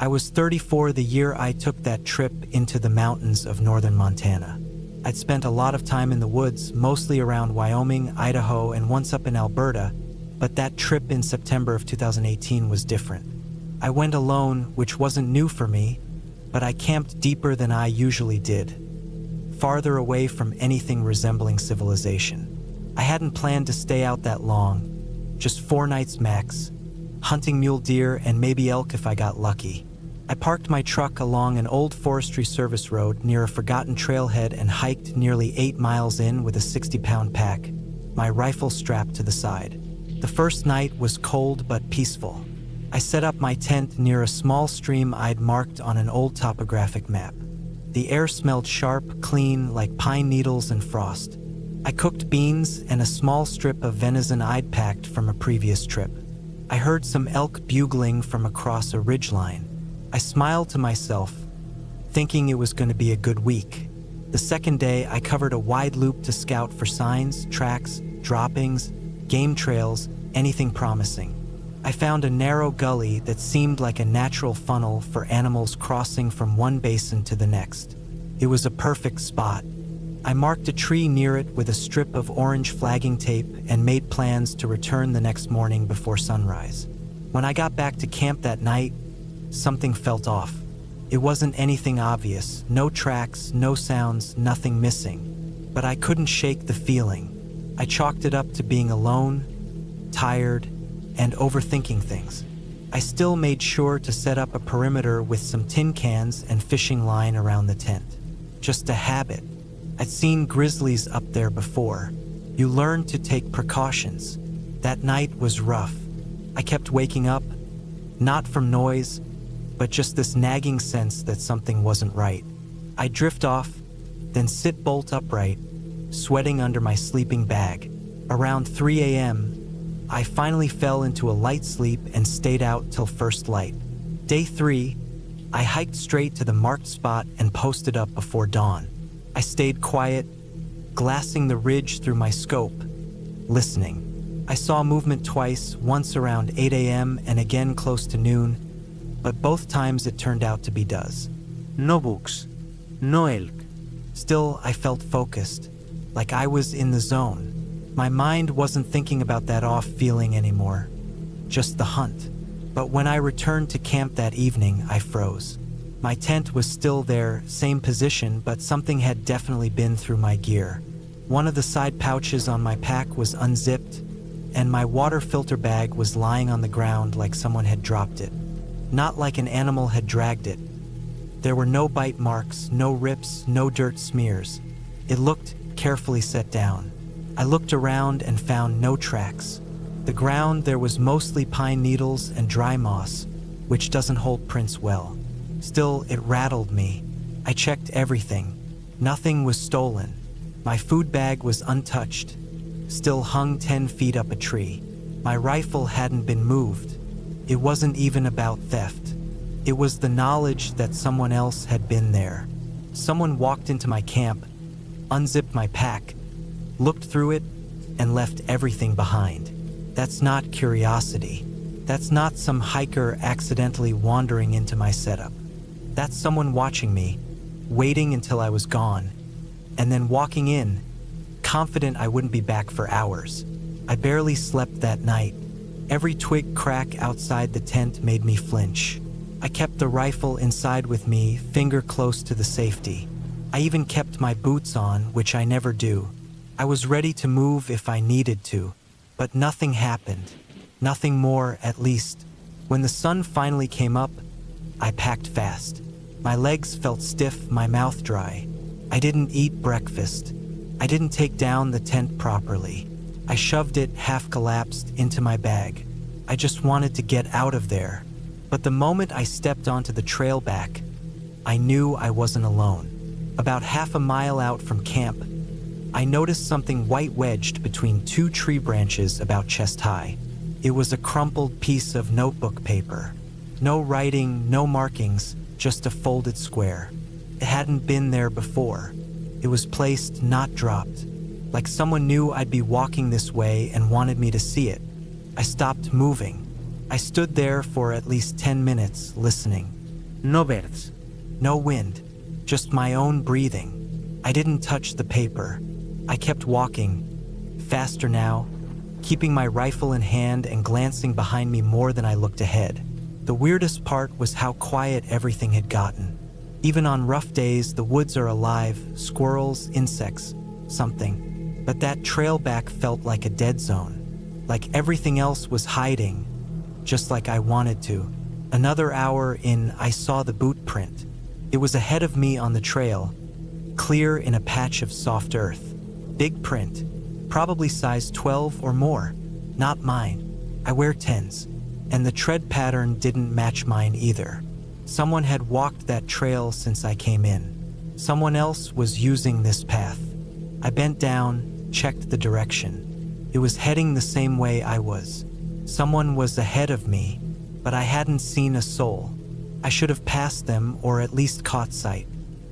I was 34 the year I took that trip into the mountains of northern Montana. I'd spent a lot of time in the woods, mostly around Wyoming, Idaho, and once up in Alberta, but that trip in September of 2018 was different. I went alone, which wasn't new for me, but I camped deeper than I usually did, farther away from anything resembling civilization. I hadn't planned to stay out that long, just 4 nights max, hunting mule deer and maybe elk if I got lucky. I parked my truck along an old Forestry Service road near a forgotten trailhead and hiked nearly 8 miles in with a 60-pound pack, my rifle strapped to the side. The first night was cold but peaceful. I set up my tent near a small stream I'd marked on an old topographic map. The air smelled sharp, clean, like pine needles and frost. I cooked beans and a small strip of venison I'd packed from a previous trip. I heard some elk bugling from across a ridgeline. I smiled to myself, thinking it was going to be a good week. The second day, I covered a wide loop to scout for signs, tracks, droppings, game trails, anything promising. I found a narrow gully that seemed like a natural funnel for animals crossing from one basin to the next. It was a perfect spot. I marked a tree near it with a strip of orange flagging tape and made plans to return the next morning before sunrise. When I got back to camp that night, something felt off. It wasn't anything obvious, no tracks, no sounds, nothing missing. But I couldn't shake the feeling. I chalked it up to being alone, tired, and overthinking things. I still made sure to set up a perimeter with some tin cans and fishing line around the tent. Just a habit. I'd seen grizzlies up there before. You learn to take precautions. That night was rough. I kept waking up, not from noise, but just this nagging sense that something wasn't right. I'd drift off, then sit bolt upright, sweating under my sleeping bag. Around 3 a.m., I finally fell into a light sleep and stayed out till first light. Day 3, I hiked straight to the marked spot and posted up before dawn. I stayed quiet, glassing the ridge through my scope, listening. I saw movement twice, once around 8 a.m. and again close to noon, but both times it turned out to be does. No books, no elk. Still, I felt focused, like I was in the zone. My mind wasn't thinking about that off feeling anymore, just the hunt. But when I returned to camp that evening, I froze. My tent was still there, same position, but something had definitely been through my gear. One of the side pouches on my pack was unzipped, and my water filter bag was lying on the ground like someone had dropped it. Not like an animal had dragged it. There were no bite marks, no rips, no dirt smears. It looked carefully set down. I looked around and found no tracks. The ground there was mostly pine needles and dry moss, which doesn't hold prints well. Still, it rattled me. I checked everything. Nothing was stolen. My food bag was untouched, still hung 10 feet up a tree. My rifle hadn't been moved. It wasn't even about theft. It was the knowledge that someone else had been there. Someone walked into my camp, unzipped my pack, looked through it, and left everything behind. That's not curiosity. That's not some hiker accidentally wandering into my setup. That's someone watching me, waiting until I was gone, and then walking in, confident I wouldn't be back for hours. I barely slept that night. Every twig crack outside the tent made me flinch. I kept the rifle inside with me, finger close to the safety. I even kept my boots on, which I never do. I was ready to move if I needed to, but nothing happened. Nothing more, at least. When the sun finally came up, I packed fast. My legs felt stiff, my mouth dry. I didn't eat breakfast. I didn't take down the tent properly. I shoved it, half collapsed, into my bag. I just wanted to get out of there. But the moment I stepped onto the trail back, I knew I wasn't alone. About half a mile out from camp, I noticed something white wedged between 2 tree branches about chest high. It was a crumpled piece of notebook paper. No writing, no markings, just a folded square. It hadn't been there before. It was placed, not dropped. Like someone knew I'd be walking this way and wanted me to see it. I stopped moving. I stood there for at least 10 minutes, listening. No birds. No wind, just my own breathing. I didn't touch the paper. I kept walking, faster now, keeping my rifle in hand and glancing behind me more than I looked ahead. The weirdest part was how quiet everything had gotten. Even on rough days, the woods are alive, squirrels, insects, something. But that trail back felt like a dead zone, like everything else was hiding, just like I wanted to. Another hour in, I saw the boot print. It was ahead of me on the trail, clear in a patch of soft earth. Big print, probably size 12 or more. Not mine. I wear 10s. And the tread pattern didn't match mine either. Someone had walked that trail since I came in. Someone else was using this path. I bent down, checked the direction. It was heading the same way I was. Someone was ahead of me, but I hadn't seen a soul. I should have passed them or at least caught sight.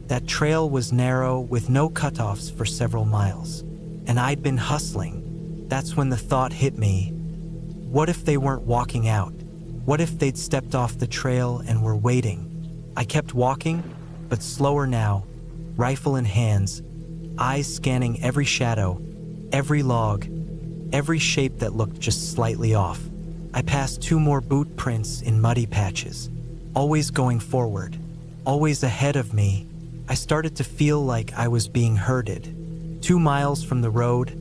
That trail was narrow with no cutoffs for several miles. And I'd been hustling. That's when the thought hit me. What if they weren't walking out? What if they'd stepped off the trail and were waiting? I kept walking, but slower now, rifle in hands, eyes scanning every shadow, every log, every shape that looked just slightly off. I passed 2 more boot prints in muddy patches, always going forward, always ahead of me. I started to feel like I was being herded. 2 miles from the road,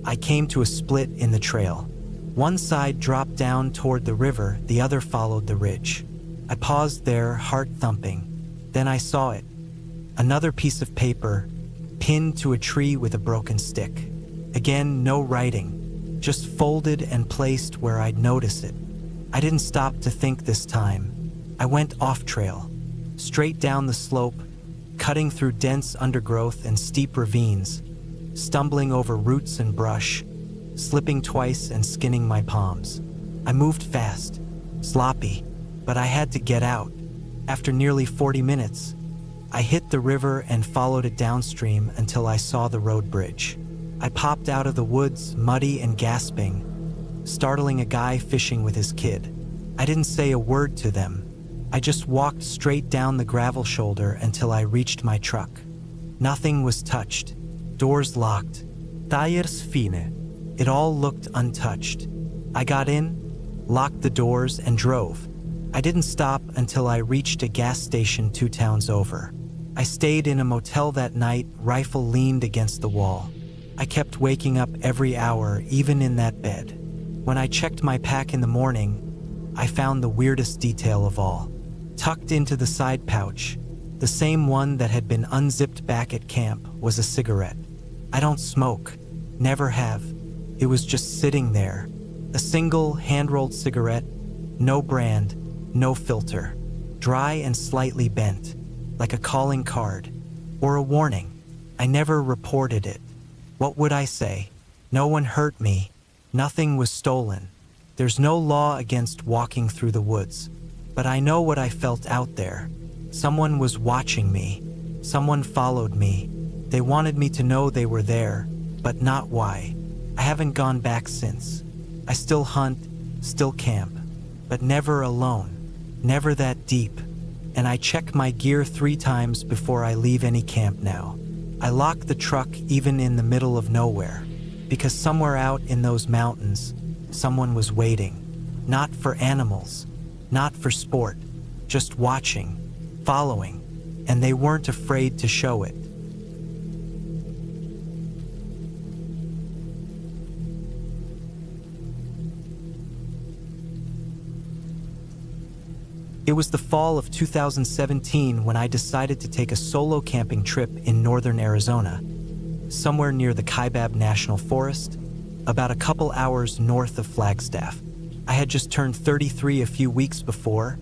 I came to a split in the trail. One side dropped down toward the river, the other followed the ridge. I paused there, heart thumping. Then I saw it. Another piece of paper, pinned to a tree with a broken stick. Again, no writing, just folded and placed where I'd notice it. I didn't stop to think this time. I went off trail, straight down the slope, cutting through dense undergrowth and steep ravines, stumbling over roots and brush, slipping twice and skinning my palms. I moved fast, sloppy, but I had to get out. After nearly 40 minutes, I hit the river and followed it downstream until I saw the road bridge. I popped out of the woods, muddy and gasping, startling a guy fishing with his kid. I didn't say a word to them. I just walked straight down the gravel shoulder until I reached my truck. Nothing was touched. Doors locked. Tires fine. It all looked untouched. I got in, locked the doors, and drove. I didn't stop until I reached a gas station 2 towns over. I stayed in a motel that night, rifle leaned against the wall. I kept waking up every hour, even in that bed. When I checked my pack in the morning, I found the weirdest detail of all. Tucked into the side pouch, the same one that had been unzipped back at camp, was a cigarette. I don't smoke, never have. It was just sitting there. A single hand-rolled cigarette, no brand, no filter. Dry and slightly bent, like a calling card, or a warning. I never reported it. What would I say? No one hurt me. Nothing was stolen. There's no law against walking through the woods. But I know what I felt out there. Someone was watching me. Someone followed me. They wanted me to know they were there, but not why. I haven't gone back since. I still hunt, still camp, but never alone, never that deep. And I check my gear 3 times before I leave any camp now. I lock the truck even in the middle of nowhere, because somewhere out in those mountains, someone was waiting. Not for animals, not for sport, just watching, following, and they weren't afraid to show it. It was the fall of 2017 when I decided to take a solo camping trip in northern Arizona, somewhere near the Kaibab National Forest, about a couple hours north of Flagstaff. I had just turned 33 a few weeks before,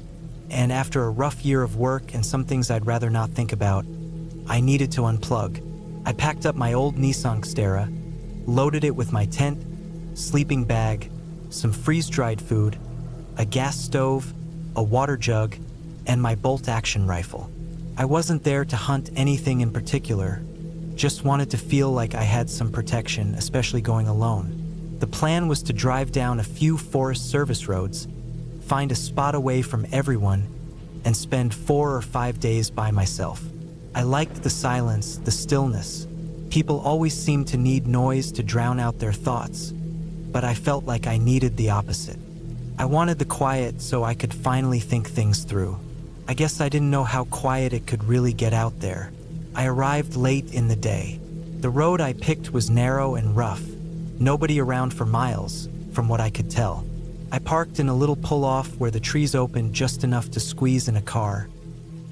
and after a rough year of work and some things I'd rather not think about, I needed to unplug. I packed up my old Nissan Xterra, loaded it with my tent, sleeping bag, some freeze-dried food, a gas stove, a water jug, and my bolt-action rifle. I wasn't there to hunt anything in particular, just wanted to feel like I had some protection, especially going alone. The plan was to drive down a few Forest Service roads, find a spot away from everyone, and spend 4 or 5 days by myself. I liked the silence, the stillness. People always seemed to need noise to drown out their thoughts, but I felt like I needed the opposite. I wanted the quiet so I could finally think things through. I guess I didn't know how quiet it could really get out there. I arrived late in the day. The road I picked was narrow and rough. Nobody around for miles, from what I could tell. I parked in a little pull-off where the trees opened just enough to squeeze in a car,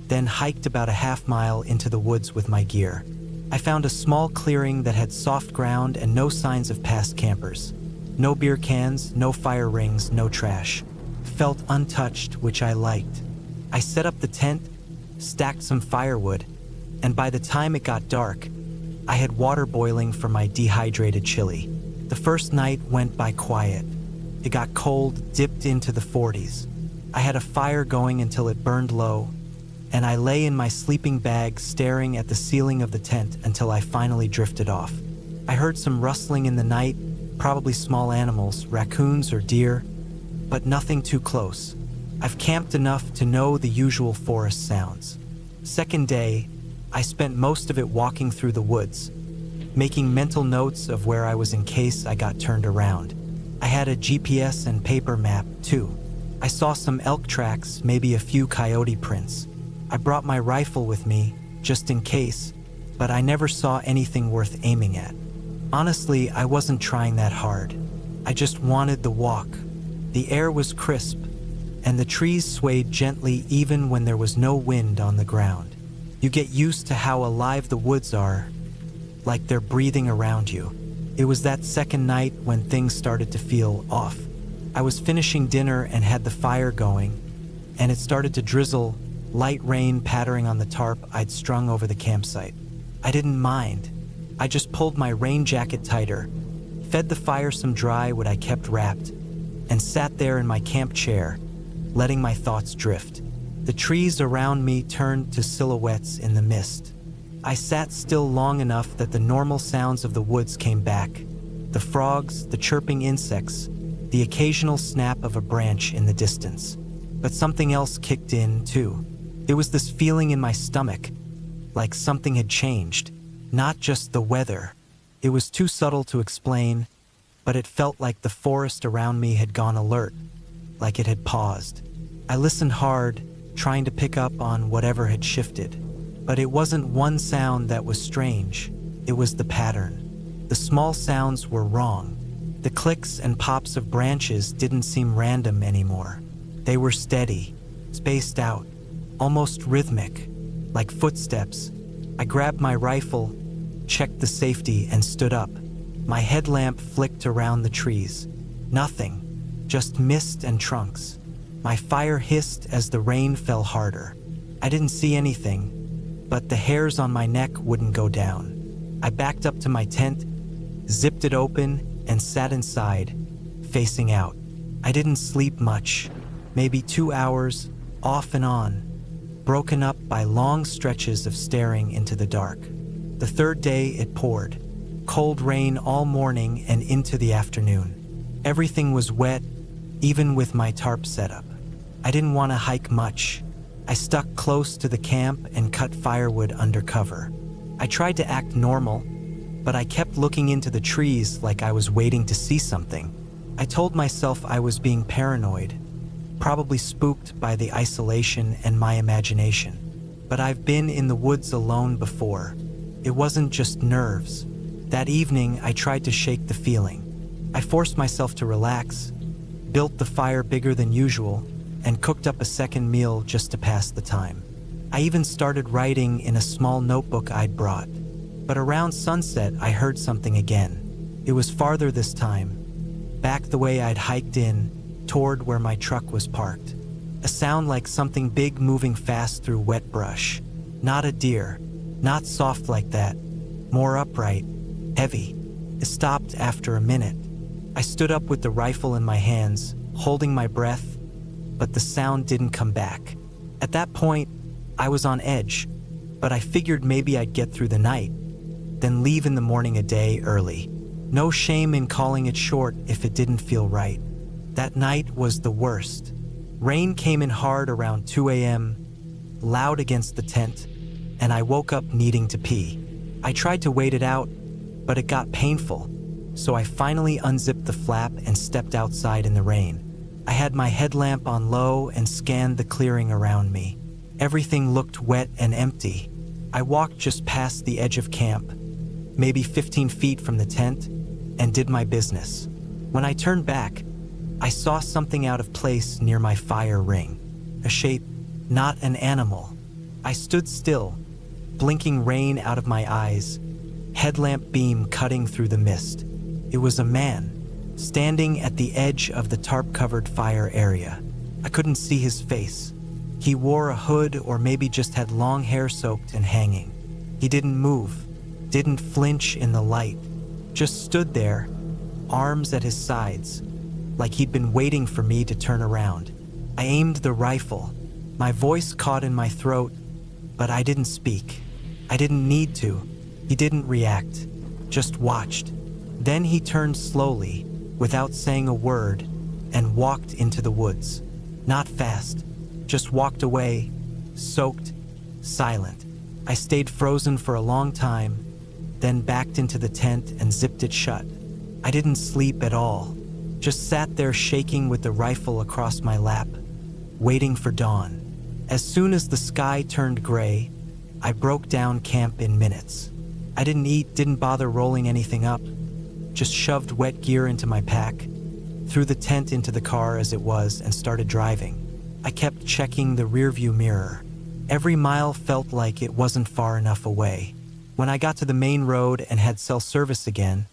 then hiked about a half-mile into the woods with my gear. I found a small clearing that had soft ground and no signs of past campers. No beer cans, no fire rings, no trash. Felt untouched, which I liked. I set up the tent, stacked some firewood, and by the time it got dark, I had water boiling for my dehydrated chili. The first night went by quiet. It got cold, dipped into the 40s. I had a fire going until it burned low, and I lay in my sleeping bag staring at the ceiling of the tent until I finally drifted off. I heard some rustling in the night, probably small animals, raccoons or deer, but nothing too close. I've camped enough to know the usual forest sounds. Second day, I spent most of it walking through the woods, making mental notes of where I was in case I got turned around. I had a GPS and paper map, too. I saw some elk tracks, maybe a few coyote prints. I brought my rifle with me, just in case, but I never saw anything worth aiming at. Honestly, I wasn't trying that hard. I just wanted the walk. The air was crisp, and the trees swayed gently even when there was no wind on the ground. You get used to how alive the woods are, like they're breathing around you. It was that second night when things started to feel off. I was finishing dinner and had the fire going, and it started to drizzle, light rain pattering on the tarp I'd strung over the campsite. I didn't mind. I just pulled my rain jacket tighter, fed the fire some dry wood I kept wrapped, and sat there in my camp chair, letting my thoughts drift. The trees around me turned to silhouettes in the mist. I sat still long enough that the normal sounds of the woods came back. The frogs, the chirping insects, the occasional snap of a branch in the distance. But something else kicked in, too. It was this feeling in my stomach, like something had changed. Not just the weather. It was too subtle to explain, but it felt like the forest around me had gone alert, like it had paused. I listened hard, trying to pick up on whatever had shifted. But it wasn't one sound that was strange, it was the pattern. The small sounds were wrong. The clicks and pops of branches didn't seem random anymore. They were steady, spaced out, almost rhythmic, like footsteps. I grabbed my rifle, checked the safety, and stood up. My headlamp flicked around the trees. Nothing, just mist and trunks. My fire hissed as the rain fell harder. I didn't see anything, but the hairs on my neck wouldn't go down. I backed up to my tent, zipped it open, and sat inside, facing out. I didn't sleep much, maybe 2 hours, off and on, broken up by long stretches of staring into the dark. The third day it poured, cold rain all morning and into the afternoon. Everything was wet, even with my tarp setup. I didn't want to hike much. I stuck close to the camp and cut firewood under cover. I tried to act normal, but I kept looking into the trees like I was waiting to see something. I told myself I was being paranoid, probably spooked by the isolation and my imagination. But I've been in the woods alone before. It wasn't just nerves. That evening, I tried to shake the feeling. I forced myself to relax, built the fire bigger than usual, and cooked up a second meal just to pass the time. I even started writing in a small notebook I'd brought. But around sunset, I heard something again. It was farther this time, back the way I'd hiked in, toward where my truck was parked. A sound like something big moving fast through wet brush. Not a deer, not soft like that, more upright, heavy. It stopped after a minute. I stood up with the rifle in my hands, holding my breath, but the sound didn't come back. At that point, I was on edge, but I figured maybe I'd get through the night, then leave in the morning a day early. No shame in calling it short if it didn't feel right. That night was the worst. Rain came in hard around 2 a.m., loud against the tent, and I woke up needing to pee. I tried to wait it out, but it got painful, so I finally unzipped the flap and stepped outside in the rain. I had my headlamp on low and scanned the clearing around me. Everything looked wet and empty. I walked just past the edge of camp, maybe 15 feet from the tent, and did my business. When I turned back, I saw something out of place near my fire ring. A shape, not an animal. I stood still, blinking rain out of my eyes, headlamp beam cutting through the mist. It was a man, standing at the edge of the tarp-covered fire area. I couldn't see his face. He wore a hood or maybe just had long hair soaked and hanging. He didn't move, didn't flinch in the light, just stood there, arms at his sides, like he'd been waiting for me to turn around. I aimed the rifle. My voice caught in my throat, but I didn't speak. I didn't need to. He didn't react, just watched. Then he turned slowly, without saying a word, and walked into the woods. Not fast, just walked away, soaked, silent. I stayed frozen for a long time, then backed into the tent and zipped it shut. I didn't sleep at all, just sat there shaking with the rifle across my lap, waiting for dawn. As soon as the sky turned gray, I broke down camp in minutes. I didn't eat, didn't bother rolling anything up, just shoved wet gear into my pack, threw the tent into the car as it was, and started driving. I kept checking the rearview mirror. Every mile felt like it wasn't far enough away. When I got to the main road and had cell service again,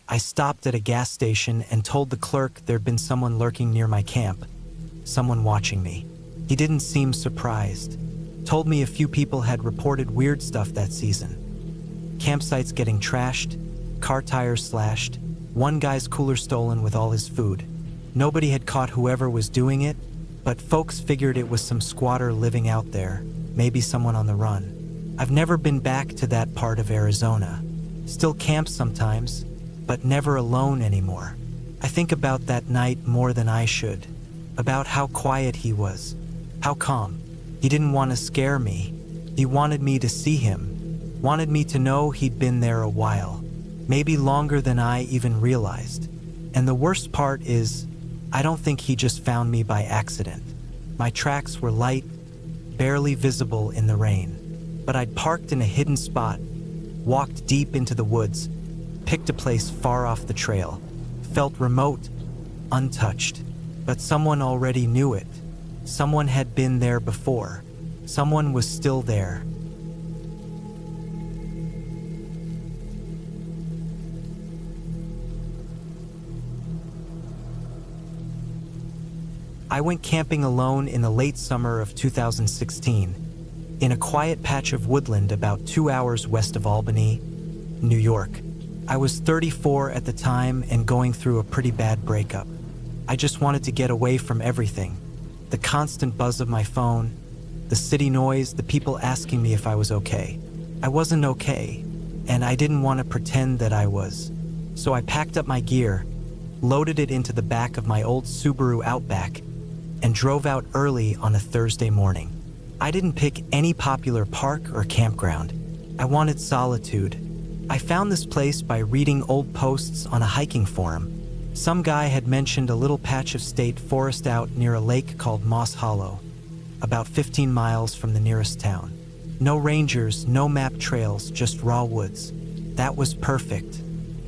I stopped at a gas station and told the clerk there'd been someone lurking near my camp, someone watching me. He didn't seem surprised. Told me a few people had reported weird stuff that season. Campsites getting trashed, car tires slashed, one guy's cooler stolen with all his food. Nobody had caught whoever was doing it, but folks figured it was some squatter living out there, maybe someone on the run. I've never been back to that part of Arizona. Still camp sometimes, but never alone anymore. I think about that night more than I should, about how quiet he was, how calm. He didn't want to scare me. He wanted me to see him, wanted me to know he'd been there a while, maybe longer than I even realized. And the worst part is, I don't think he just found me by accident. My tracks were light, barely visible in the rain. But I'd parked in a hidden spot, walked deep into the woods, picked a place far off the trail, felt remote, untouched. But someone already knew it. Someone had been there before. Someone was still there. I went camping alone in the late summer of 2016, in a quiet patch of woodland about 2 hours west of Albany, New York. I was 34 at the time and going through a pretty bad breakup. I just wanted to get away from everything. The constant buzz of my phone, the city noise, the people asking me if I was okay. I wasn't okay, and I didn't want to pretend that I was. So I packed up my gear, loaded it into the back of my old Subaru Outback, and drove out early on a Thursday morning. I didn't pick any popular park or campground. I wanted solitude. I found this place by reading old posts on a hiking forum. Some guy had mentioned a little patch of state forest out near a lake called Moss Hollow, about 15 miles from the nearest town. No rangers, no map trails, just raw woods. That was perfect.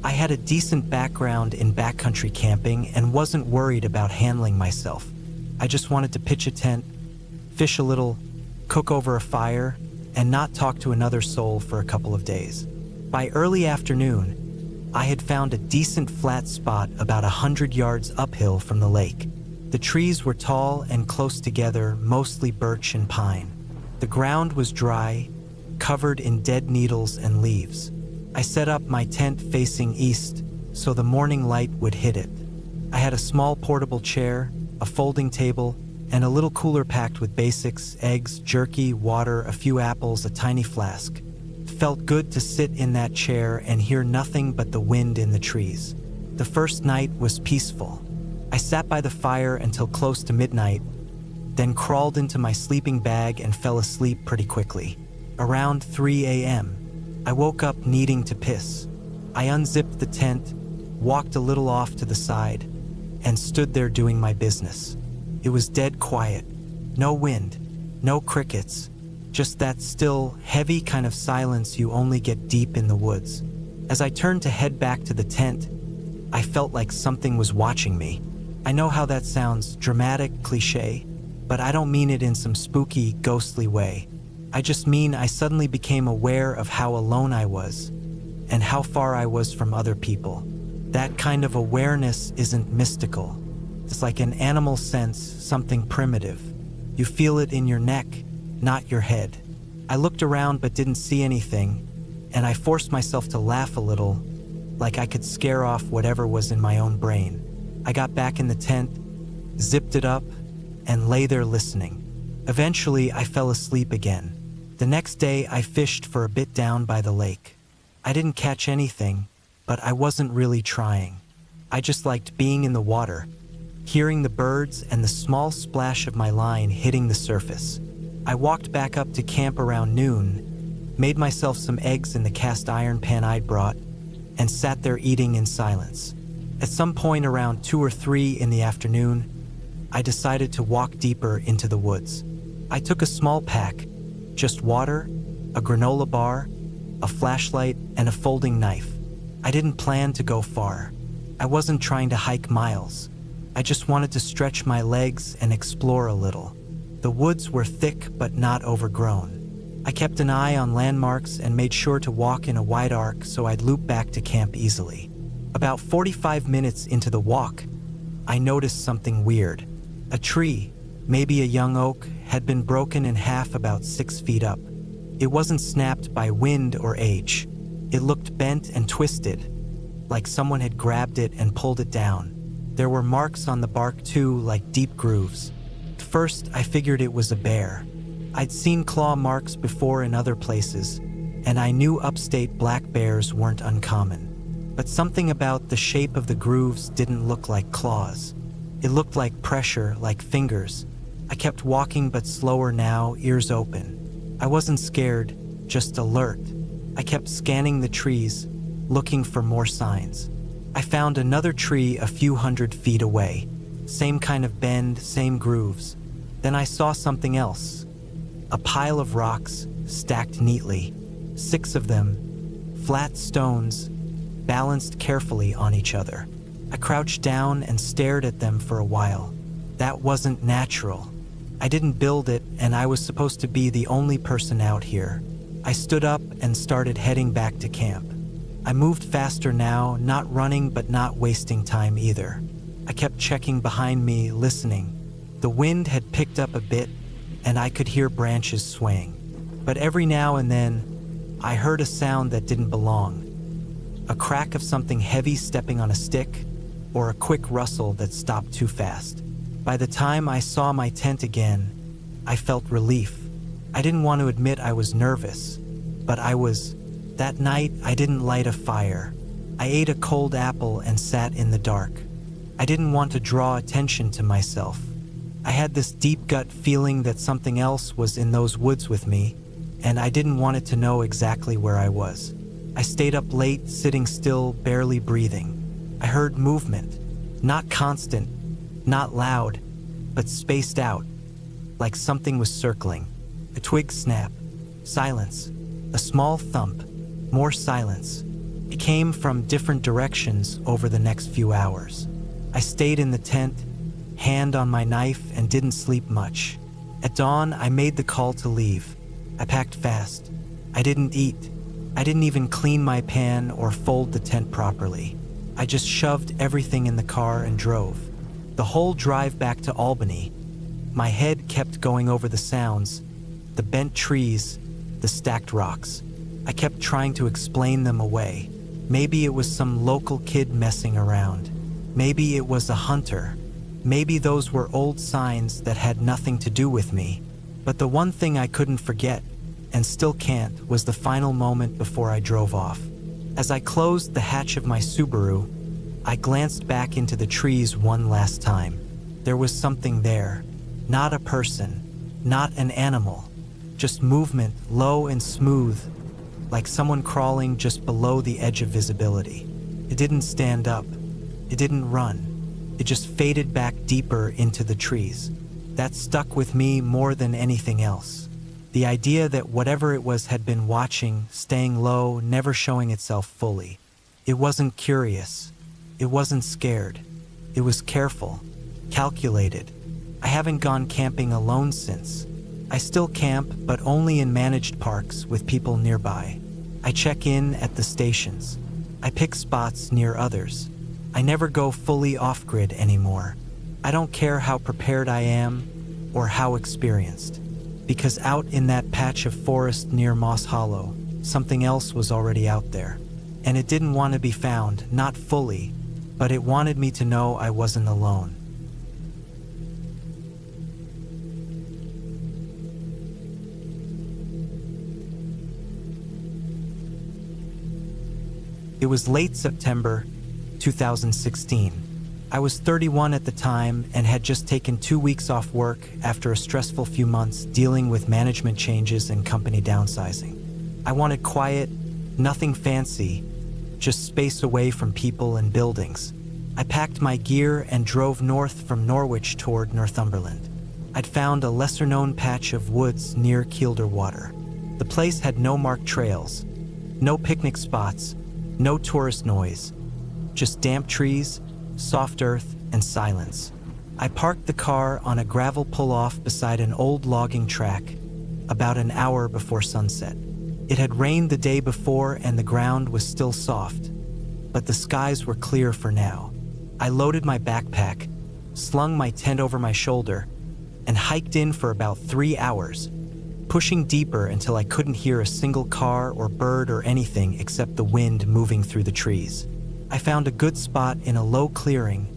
I had a decent background in backcountry camping and wasn't worried about handling myself. I just wanted to pitch a tent, fish a little, cook over a fire, and not talk to another soul for a couple of days. By early afternoon, I had found a decent flat spot about 100 yards uphill from the lake. The trees were tall and close together, mostly birch and pine. The ground was dry, covered in dead needles and leaves. I set up my tent facing east so the morning light would hit it. I had a small portable chair, a folding table, and a little cooler packed with basics: eggs, jerky, water, a few apples, a tiny flask. Felt good to sit in that chair and hear nothing but the wind in the trees. The first night was peaceful. I sat by the fire until close to midnight, then crawled into my sleeping bag and fell asleep pretty quickly. Around 3 a.m., I woke up needing to piss. I unzipped the tent, walked a little off to the side, and stood there doing my business. It was dead quiet. No wind, no crickets, just that still, heavy kind of silence you only get deep in the woods. As I turned to head back to the tent, I felt like something was watching me. I know how that sounds, dramatic, cliché, but I don't mean it in some spooky, ghostly way. I just mean I suddenly became aware of how alone I was and how far I was from other people. That kind of awareness isn't mystical. It's like an animal sense, something primitive. You feel it in your neck, not your head. I looked around but didn't see anything, and I forced myself to laugh a little, like I could scare off whatever was in my own brain. I got back in the tent, zipped it up, and lay there listening. Eventually, I fell asleep again. The next day, I fished for a bit down by the lake. I didn't catch anything, but I wasn't really trying. I just liked being in the water, hearing the birds and the small splash of my line hitting the surface. I walked back up to camp around noon, made myself some eggs in the cast iron pan I'd brought, and sat there eating in silence. At some point around 2 or 3 in the afternoon, I decided to walk deeper into the woods. I took a small pack, just water, a granola bar, a flashlight, and a folding knife. I didn't plan to go far. I wasn't trying to hike miles. I just wanted to stretch my legs and explore a little. The woods were thick but not overgrown. I kept an eye on landmarks and made sure to walk in a wide arc so I'd loop back to camp easily. About 45 minutes into the walk, I noticed something weird. A tree, maybe a young oak, had been broken in half about 6 feet up. It wasn't snapped by wind or age. It looked bent and twisted, like someone had grabbed it and pulled it down. There were marks on the bark too, like deep grooves. At first, I figured it was a bear. I'd seen claw marks before in other places, and I knew upstate black bears weren't uncommon. But something about the shape of the grooves didn't look like claws. It looked like pressure, like fingers. I kept walking but slower now, ears open. I wasn't scared, just alert. I kept scanning the trees, looking for more signs. I found another tree a few 100 feet away. Same kind of bend, same grooves. Then I saw something else. A pile of rocks, stacked neatly. 6 of them, flat stones, balanced carefully on each other. I crouched down and stared at them for a while. That wasn't natural. I didn't build it, and I was supposed to be the only person out here. I stood up and started heading back to camp. I moved faster now, not running but not wasting time either. I kept checking behind me, listening. The wind had picked up a bit, and I could hear branches swaying. But every now and then, I heard a sound that didn't belong. A crack of something heavy stepping on a stick, or a quick rustle that stopped too fast. By the time I saw my tent again, I felt relief. I didn't want to admit I was nervous, but I was. That night, I didn't light a fire. I ate a cold apple and sat in the dark. I didn't want to draw attention to myself. I had this deep gut feeling that something else was in those woods with me, and I didn't want it to know exactly where I was. I stayed up late, sitting still, barely breathing. I heard movement, not constant, not loud, but spaced out, like something was circling. A twig snap, silence, a small thump, more silence. It came from different directions over the next few hours. I stayed in the tent, hand on my knife, and didn't sleep much. At dawn, I made the call to leave. I packed fast. I didn't eat. I didn't even clean my pan or fold the tent properly. I just shoved everything in the car and drove. The whole drive back to Albany, my head kept going over the sounds, the bent trees, the stacked rocks. I kept trying to explain them away. Maybe it was some local kid messing around. Maybe it was a hunter. Maybe those were old signs that had nothing to do with me. But the one thing I couldn't forget, and still can't, was the final moment before I drove off. As I closed the hatch of my Subaru, I glanced back into the trees one last time. There was something there. Not a person, not an animal, just movement, low and smooth, like someone crawling just below the edge of visibility. It didn't stand up. It didn't run. It just faded back deeper into the trees. That stuck with me more than anything else. The idea that whatever it was had been watching, staying low, never showing itself fully. It wasn't curious. It wasn't scared. It was careful, calculated. I haven't gone camping alone since. I still camp, but only in managed parks with people nearby. I check in at the stations. I pick spots near others. I never go fully off-grid anymore. I don't care how prepared I am or how experienced, because out in that patch of forest near Moss Hollow, something else was already out there. And it didn't want to be found, not fully, but it wanted me to know I wasn't alone. It was late September 2016. I was 31 at the time and had just taken 2 weeks off work after a stressful few months dealing with management changes and company downsizing. I wanted quiet, nothing fancy, just space away from people and buildings. I packed my gear and drove north from Norwich toward Northumberland. I'd found a lesser-known patch of woods near Kilder Water. The place had no marked trails, no picnic spots, no tourist noise, just damp trees, soft earth, and silence. I parked the car on a gravel pull-off beside an old logging track about an hour before sunset. It had rained the day before and the ground was still soft, but the skies were clear for now. I loaded my backpack, slung my tent over my shoulder, and hiked in for about 3 hours, pushing deeper until I couldn't hear a single car or bird or anything except the wind moving through the trees. I found a good spot in a low clearing,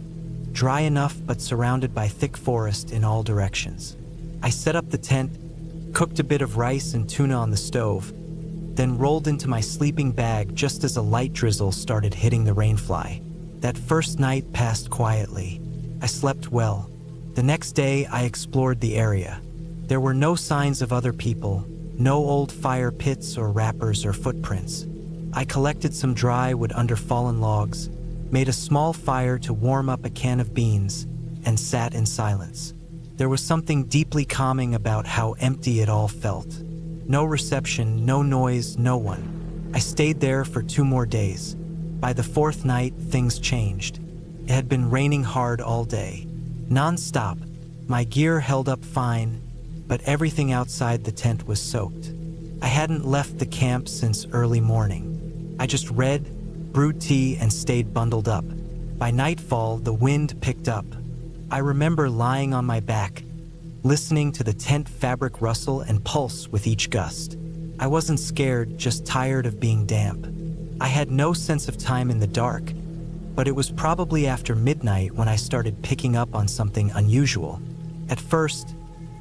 dry enough but surrounded by thick forest in all directions. I set up the tent, cooked a bit of rice and tuna on the stove, then rolled into my sleeping bag just as a light drizzle started hitting the rainfly. That first night passed quietly. I slept well. The next day I explored the area. There were no signs of other people, no old fire pits or wrappers or footprints. I collected some dry wood under fallen logs, made a small fire to warm up a can of beans, and sat in silence. There was something deeply calming about how empty it all felt. No reception, no noise, no one. I stayed there for 2 more days. By the 4th night, things changed. It had been raining hard all day, non-stop. My gear held up fine, but everything outside the tent was soaked. I hadn't left the camp since early morning. I just read, brewed tea, and stayed bundled up. By nightfall, the wind picked up. I remember lying on my back, listening to the tent fabric rustle and pulse with each gust. I wasn't scared, just tired of being damp. I had no sense of time in the dark, but it was probably after midnight when I started picking up on something unusual. At first,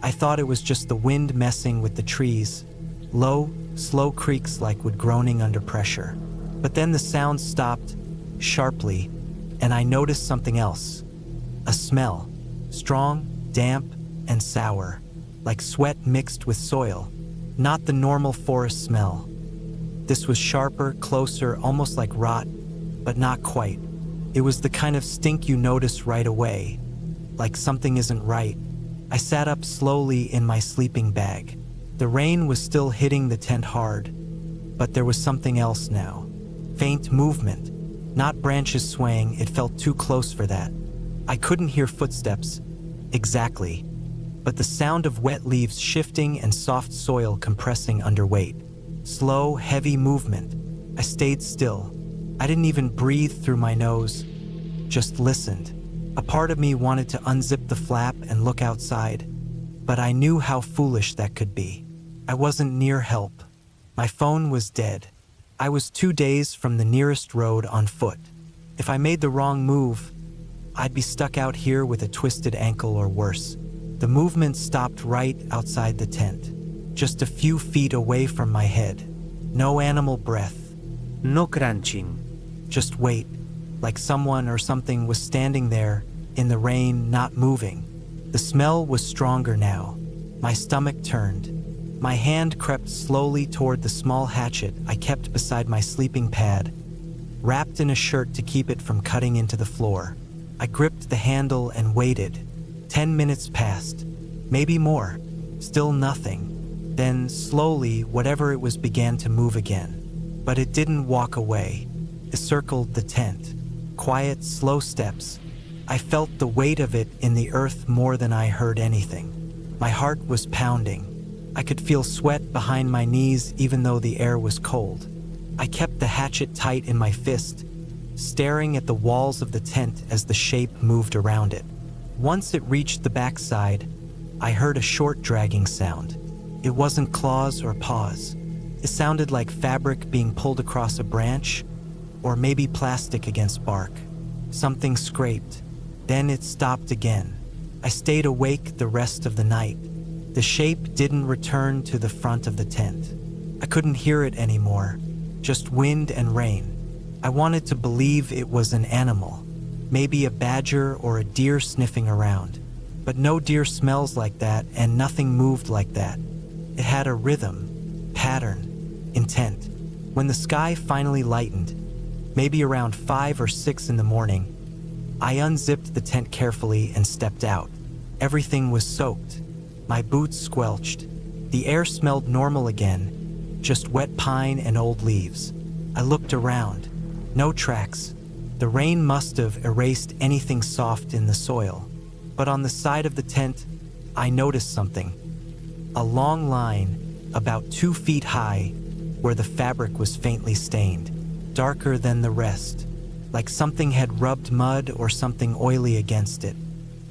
I thought it was just the wind messing with the trees, low, slow creaks like wood groaning under pressure. But then the sound stopped, sharply, and I noticed something else. A smell, strong, damp, and sour, like sweat mixed with soil. Not the normal forest smell. This was sharper, closer, almost like rot, but not quite. It was the kind of stink you notice right away, like something isn't right. I sat up slowly in my sleeping bag. The rain was still hitting the tent hard, but there was something else now. Faint movement, not branches swaying, it felt too close for that. I couldn't hear footsteps, exactly, but the sound of wet leaves shifting and soft soil compressing under weight. Slow, heavy movement. I stayed still. I didn't even breathe through my nose, just listened. A part of me wanted to unzip the flap and look outside, but I knew how foolish that could be. I wasn't near help. My phone was dead. I was 2 days from the nearest road on foot. If I made the wrong move, I'd be stuck out here with a twisted ankle or worse. The movement stopped right outside the tent, just a few feet away from my head. No animal breath. No crunching. Just wait, like someone or something was standing there in the rain, not moving. The smell was stronger now. My stomach turned. My hand crept slowly toward the small hatchet I kept beside my sleeping pad, wrapped in a shirt to keep it from cutting into the floor. I gripped the handle and waited. 10 minutes passed, maybe more. Still nothing. Then, slowly, whatever it was began to move again. But it didn't walk away. It circled the tent. Quiet, slow steps. I felt the weight of it in the earth more than I heard anything. My heart was pounding. I could feel sweat behind my knees even though the air was cold. I kept the hatchet tight in my fist, staring at the walls of the tent as the shape moved around it. Once it reached the backside, I heard a short dragging sound. It wasn't claws or paws. It sounded like fabric being pulled across a branch, or maybe plastic against bark. Something scraped. Then it stopped again. I stayed awake the rest of the night. The shape didn't return to the front of the tent. I couldn't hear it anymore, just wind and rain. I wanted to believe it was an animal, maybe a badger or a deer sniffing around. But no deer smells like that, and nothing moved like that. It had a rhythm, pattern, intent. When the sky finally lightened, maybe around 5 or 6 in the morning, I unzipped the tent carefully and stepped out. Everything was soaked. My boots squelched. The air smelled normal again, just wet pine and old leaves. I looked around. No tracks. The rain must have erased anything soft in the soil. But on the side of the tent, I noticed something. A long line, about 2 feet high, where the fabric was faintly stained, darker than the rest, like something had rubbed mud or something oily against it.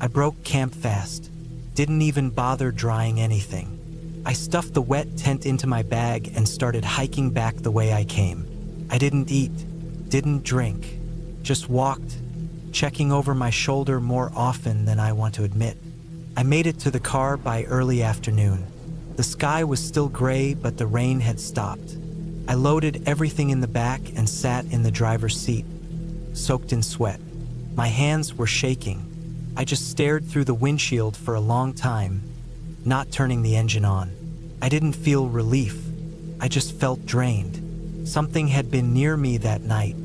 I broke camp fast, didn't even bother drying anything. I stuffed the wet tent into my bag and started hiking back the way I came. I didn't eat, didn't drink, just walked, checking over my shoulder more often than I want to admit. I made it to the car by early afternoon. The sky was still gray, but the rain had stopped. I loaded everything in the back and sat in the driver's seat, soaked in sweat. My hands were shaking. I just stared through the windshield for a long time, not turning the engine on. I didn't feel relief. I just felt drained. Something had been near me that night,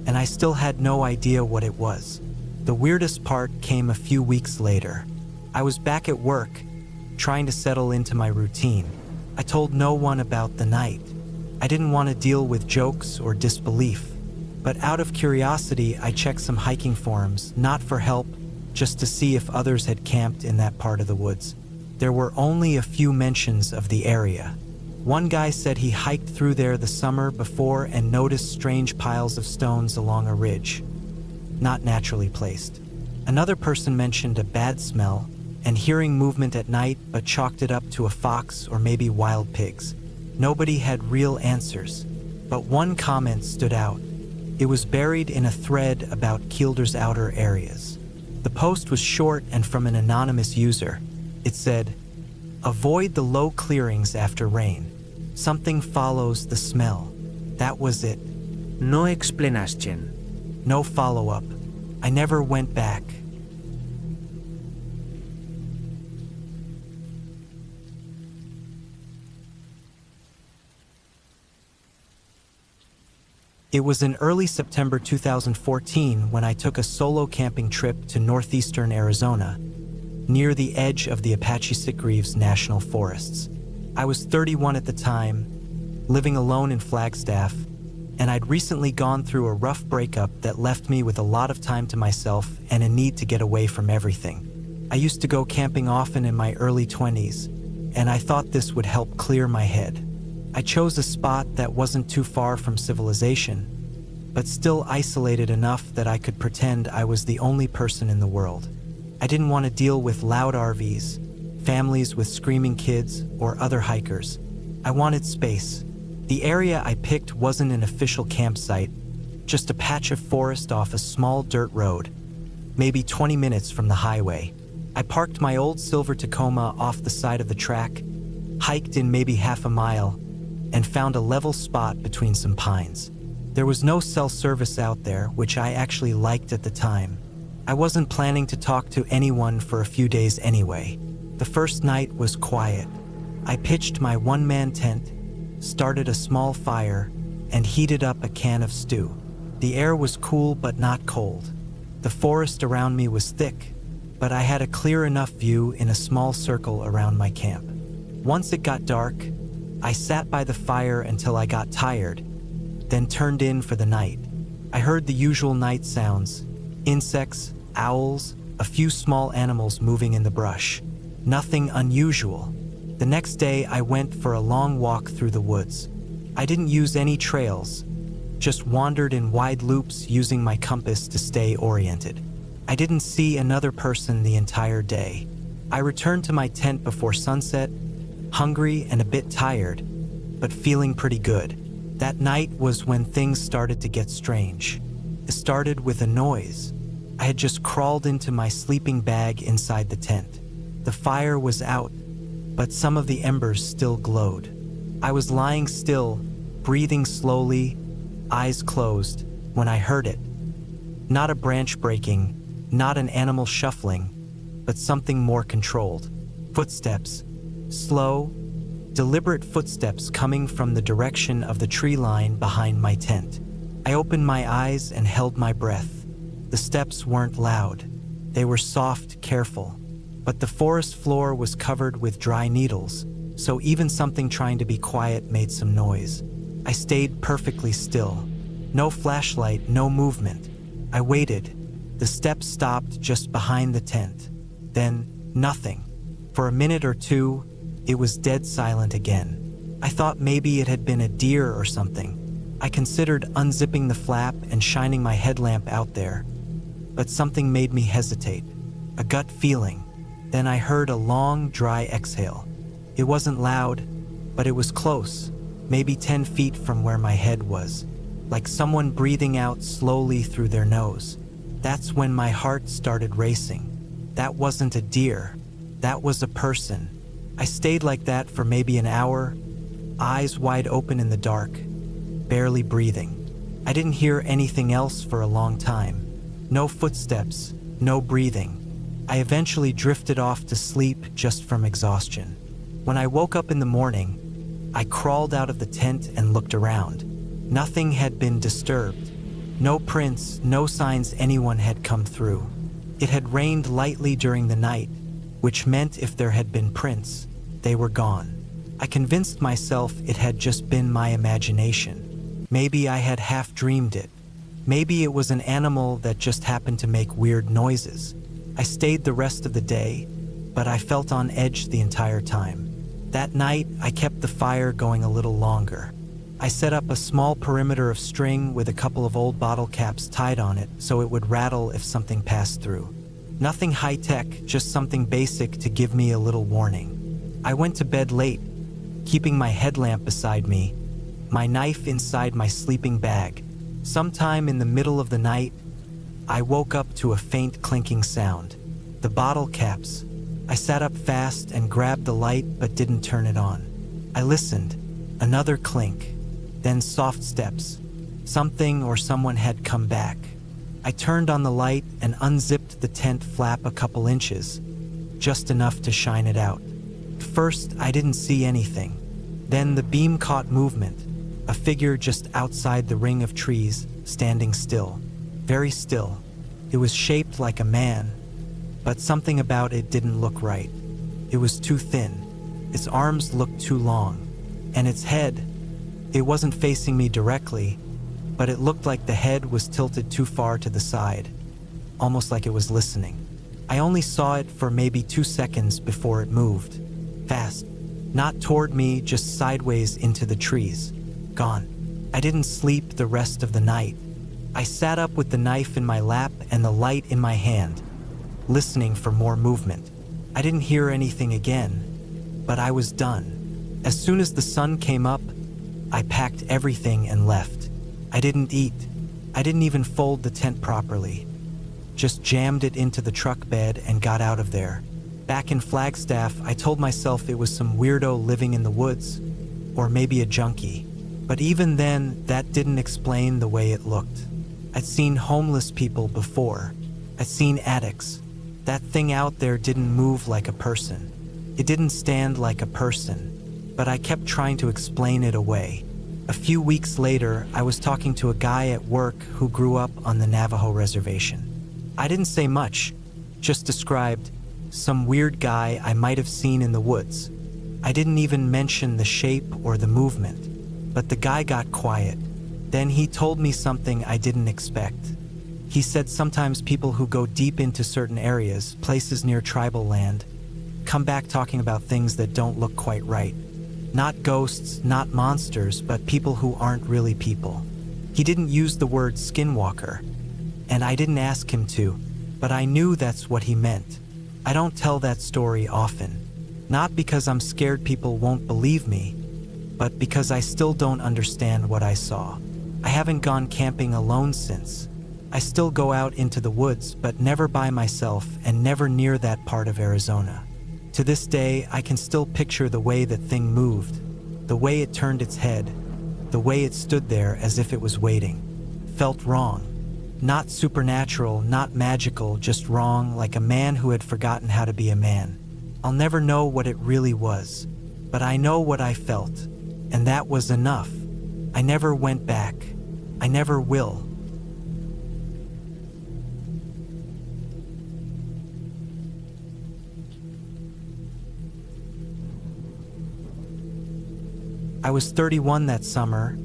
and I still had no idea what it was. The weirdest part came a few weeks later. I was back at work, trying to settle into my routine. I told no one about the night. I didn't want to deal with jokes or disbelief. But out of curiosity, I checked some hiking forums, not for help, just to see if others had camped in that part of the woods. There were only a few mentions of the area. One guy said he hiked through there the summer before and noticed strange piles of stones along a ridge, not naturally placed. Another person mentioned a bad smell and hearing movement at night, but chalked it up to a fox or maybe wild pigs. Nobody had real answers, but one comment stood out. It was buried in a thread about Kilder's outer areas. The post was short and from an anonymous user. It said, "Avoid the low clearings after rain. Something follows the smell." That was it. No explanation. No follow-up. I never went back. It was in early September 2014 when I took a solo camping trip to northeastern Arizona, near the edge of the Apache Sitgreaves National Forests. I was 31 at the time, living alone in Flagstaff, and I'd recently gone through a rough breakup that left me with a lot of time to myself and a need to get away from everything. I used to go camping often in my early 20s, and I thought this would help clear my head. I chose a spot that wasn't too far from civilization, but still isolated enough that I could pretend I was the only person in the world. I didn't want to deal with loud RVs, families with screaming kids, or other hikers. I wanted space. The area I picked wasn't an official campsite, just a patch of forest off a small dirt road, maybe 20 minutes from the highway. I parked my old silver Tacoma off the side of the track, hiked in maybe half a mile, and found a level spot between some pines. There was no cell service out there, which I actually liked at the time. I wasn't planning to talk to anyone for a few days anyway. The first night was quiet. I pitched my one-man tent, started a small fire, and heated up a can of stew. The air was cool but not cold. The forest around me was thick, but I had a clear enough view in a small circle around my camp. Once it got dark, I sat by the fire until I got tired, then turned in for the night. I heard the usual night sounds: insects, owls, a few small animals moving in the brush. Nothing unusual. The next day, I went for a long walk through the woods. I didn't use any trails, just wandered in wide loops using my compass to stay oriented. I didn't see another person the entire day. I returned to my tent before sunset, hungry and a bit tired, but feeling pretty good. That night was when things started to get strange. It started with a noise. I had just crawled into my sleeping bag inside the tent. The fire was out, but some of the embers still glowed. I was lying still, breathing slowly, eyes closed, when I heard it. Not a branch breaking, not an animal shuffling, but something more controlled. Footsteps. Slow, deliberate footsteps coming from the direction of the tree line behind my tent. I opened my eyes and held my breath. The steps weren't loud. They were soft, careful. But the forest floor was covered with dry needles, so even something trying to be quiet made some noise. I stayed perfectly still. No flashlight, no movement. I waited. The steps stopped just behind the tent. Then, nothing. For a minute or two, it was dead silent again. I thought maybe it had been a deer or something. I considered unzipping the flap and shining my headlamp out there. But something made me hesitate. A gut feeling. Then I heard a long, dry exhale. It wasn't loud, but it was close, maybe 10 feet from where my head was, like someone breathing out slowly through their nose. That's when my heart started racing. That wasn't a deer. That was a person. I stayed like that for maybe an hour, eyes wide open in the dark, barely breathing. I didn't hear anything else for a long time. No footsteps, no breathing. I eventually drifted off to sleep just from exhaustion. When I woke up in the morning, I crawled out of the tent and looked around. Nothing had been disturbed. No prints, no signs anyone had come through. It had rained lightly during the night, which meant if there had been prints, they were gone. I convinced myself it had just been my imagination. Maybe I had half dreamed it. Maybe it was an animal that just happened to make weird noises. I stayed the rest of the day, but I felt on edge the entire time. That night, I kept the fire going a little longer. I set up a small perimeter of string with a couple of old bottle caps tied on it so it would rattle if something passed through. Nothing high-tech, just something basic to give me a little warning. I went to bed late, keeping my headlamp beside me, my knife inside my sleeping bag. Sometime in the middle of the night, I woke up to a faint clinking sound. The bottle caps. I sat up fast and grabbed the light but didn't turn it on. I listened. Another clink. Then soft steps. Something or someone had come back. I turned on the light and unzipped the tent flap a couple inches, just enough to shine it out. First, I didn't see anything. Then the beam caught movement. A figure just outside the ring of trees, standing still. Very still. It was shaped like a man, but something about it didn't look right. It was too thin. Its arms looked too long. And its head, it wasn't facing me directly, but it looked like the head was tilted too far to the side, almost like it was listening. I only saw it for maybe 2 seconds before it moved. Fast. Not toward me, just sideways into the trees. Gone. I didn't sleep the rest of the night. I sat up with the knife in my lap and the light in my hand, listening for more movement. I didn't hear anything again, but I was done. As soon as the sun came up, I packed everything and left. I didn't eat. I didn't even fold the tent properly. Just jammed it into the truck bed and got out of there. Back in Flagstaff, I told myself it was some weirdo living in the woods, or maybe a junkie. But even then, that didn't explain the way it looked. I'd seen homeless people before. I'd seen attics. That thing out there didn't move like a person. It didn't stand like a person, but I kept trying to explain it away. A few weeks later, I was talking to a guy at work who grew up on the Navajo reservation. I didn't say much, just described some weird guy I might have seen in the woods. I didn't even mention the shape or the movement, but the guy got quiet. Then he told me something I didn't expect. He said sometimes people who go deep into certain areas, places near tribal land, come back talking about things that don't look quite right. Not ghosts, not monsters, but people who aren't really people. He didn't use the word skinwalker, and I didn't ask him to, but I knew that's what he meant. I don't tell that story often, not because I'm scared people won't believe me, but because I still don't understand what I saw. I haven't gone camping alone since. I still go out into the woods, but never by myself and never near that part of Arizona. To this day, I can still picture the way that thing moved, the way it turned its head, the way it stood there as if it was waiting. Felt wrong. Not supernatural, not magical, just wrong, like a man who had forgotten how to be a man. I'll never know what it really was, but I know what I felt, and that was enough. I never went back. I never will. I was 31 that summer,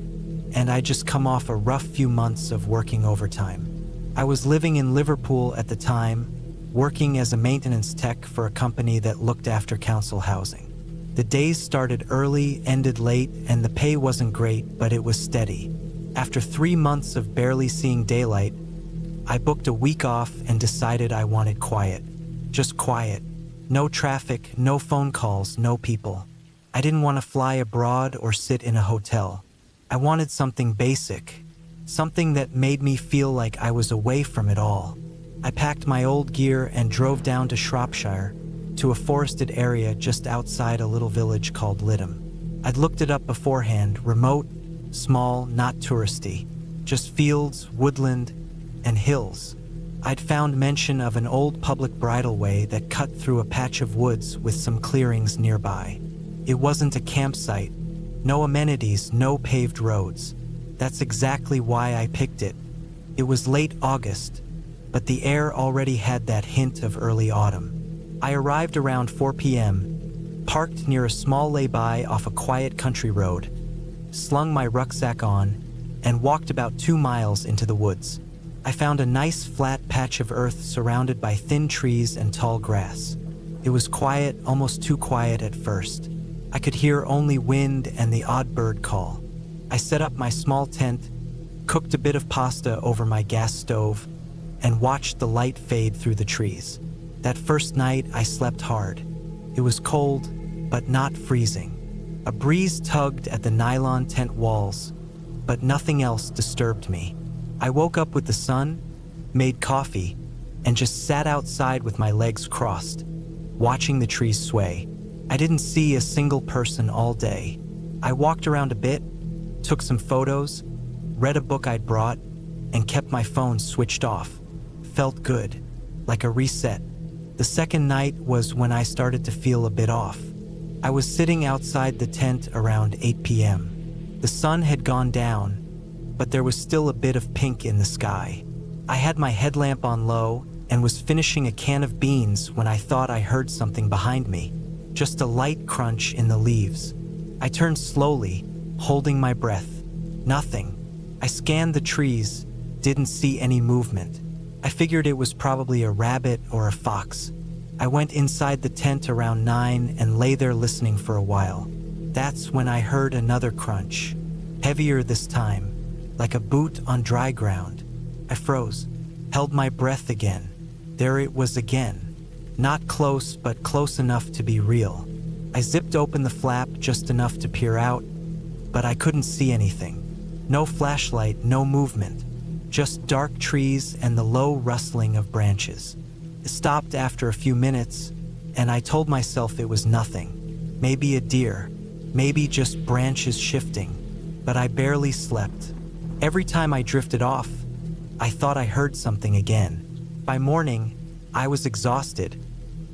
and I'd just come off a rough few months of working overtime. I was living in Liverpool at the time, working as a maintenance tech for a company that looked after council housing. The days started early, ended late, and the pay wasn't great, but it was steady. After 3 months of barely seeing daylight, I booked a week off and decided I wanted quiet. Just quiet. No traffic, no phone calls, no people. I didn't want to fly abroad or sit in a hotel. I wanted something basic, something that made me feel like I was away from it all. I packed my old gear and drove down to Shropshire, to a forested area just outside a little village called Lytham. I'd looked it up beforehand, remote, small, not touristy, just fields, woodland, and hills. I'd found mention of an old public bridleway that cut through a patch of woods with some clearings nearby. It wasn't a campsite, no amenities, no paved roads. That's exactly why I picked it. It was late August, but the air already had that hint of early autumn. I arrived around 4 p.m., parked near a small lay-by off a quiet country road, slung my rucksack on, and walked about 2 miles into the woods. I found a nice flat patch of earth surrounded by thin trees and tall grass. It was quiet, almost too quiet at first. I could hear only wind and the odd bird call. I set up my small tent, cooked a bit of pasta over my gas stove, and watched the light fade through the trees. That first night, I slept hard. It was cold, but not freezing. A breeze tugged at the nylon tent walls, but nothing else disturbed me. I woke up with the sun, made coffee, and just sat outside with my legs crossed, watching the trees sway. I didn't see a single person all day. I walked around a bit, took some photos, read a book I'd brought, and kept my phone switched off. Felt good, like a reset. The second night was when I started to feel a bit off. I was sitting outside the tent around 8 p.m. The sun had gone down, but there was still a bit of pink in the sky. I had my headlamp on low and was finishing a can of beans when I thought I heard something behind me. Just a light crunch in the leaves. I turned slowly, holding my breath. Nothing. I scanned the trees, didn't see any movement. I figured it was probably a rabbit or a fox. I went inside the tent around 9 and lay there listening for a while. That's when I heard another crunch, heavier this time, like a boot on dry ground. I froze, held my breath again. There it was again. Not close, but close enough to be real. I zipped open the flap just enough to peer out, but I couldn't see anything. No flashlight, no movement, just dark trees and the low rustling of branches. It stopped after a few minutes, and I told myself it was nothing. Maybe a deer, maybe just branches shifting, but I barely slept. Every time I drifted off, I thought I heard something again. By morning, I was exhausted,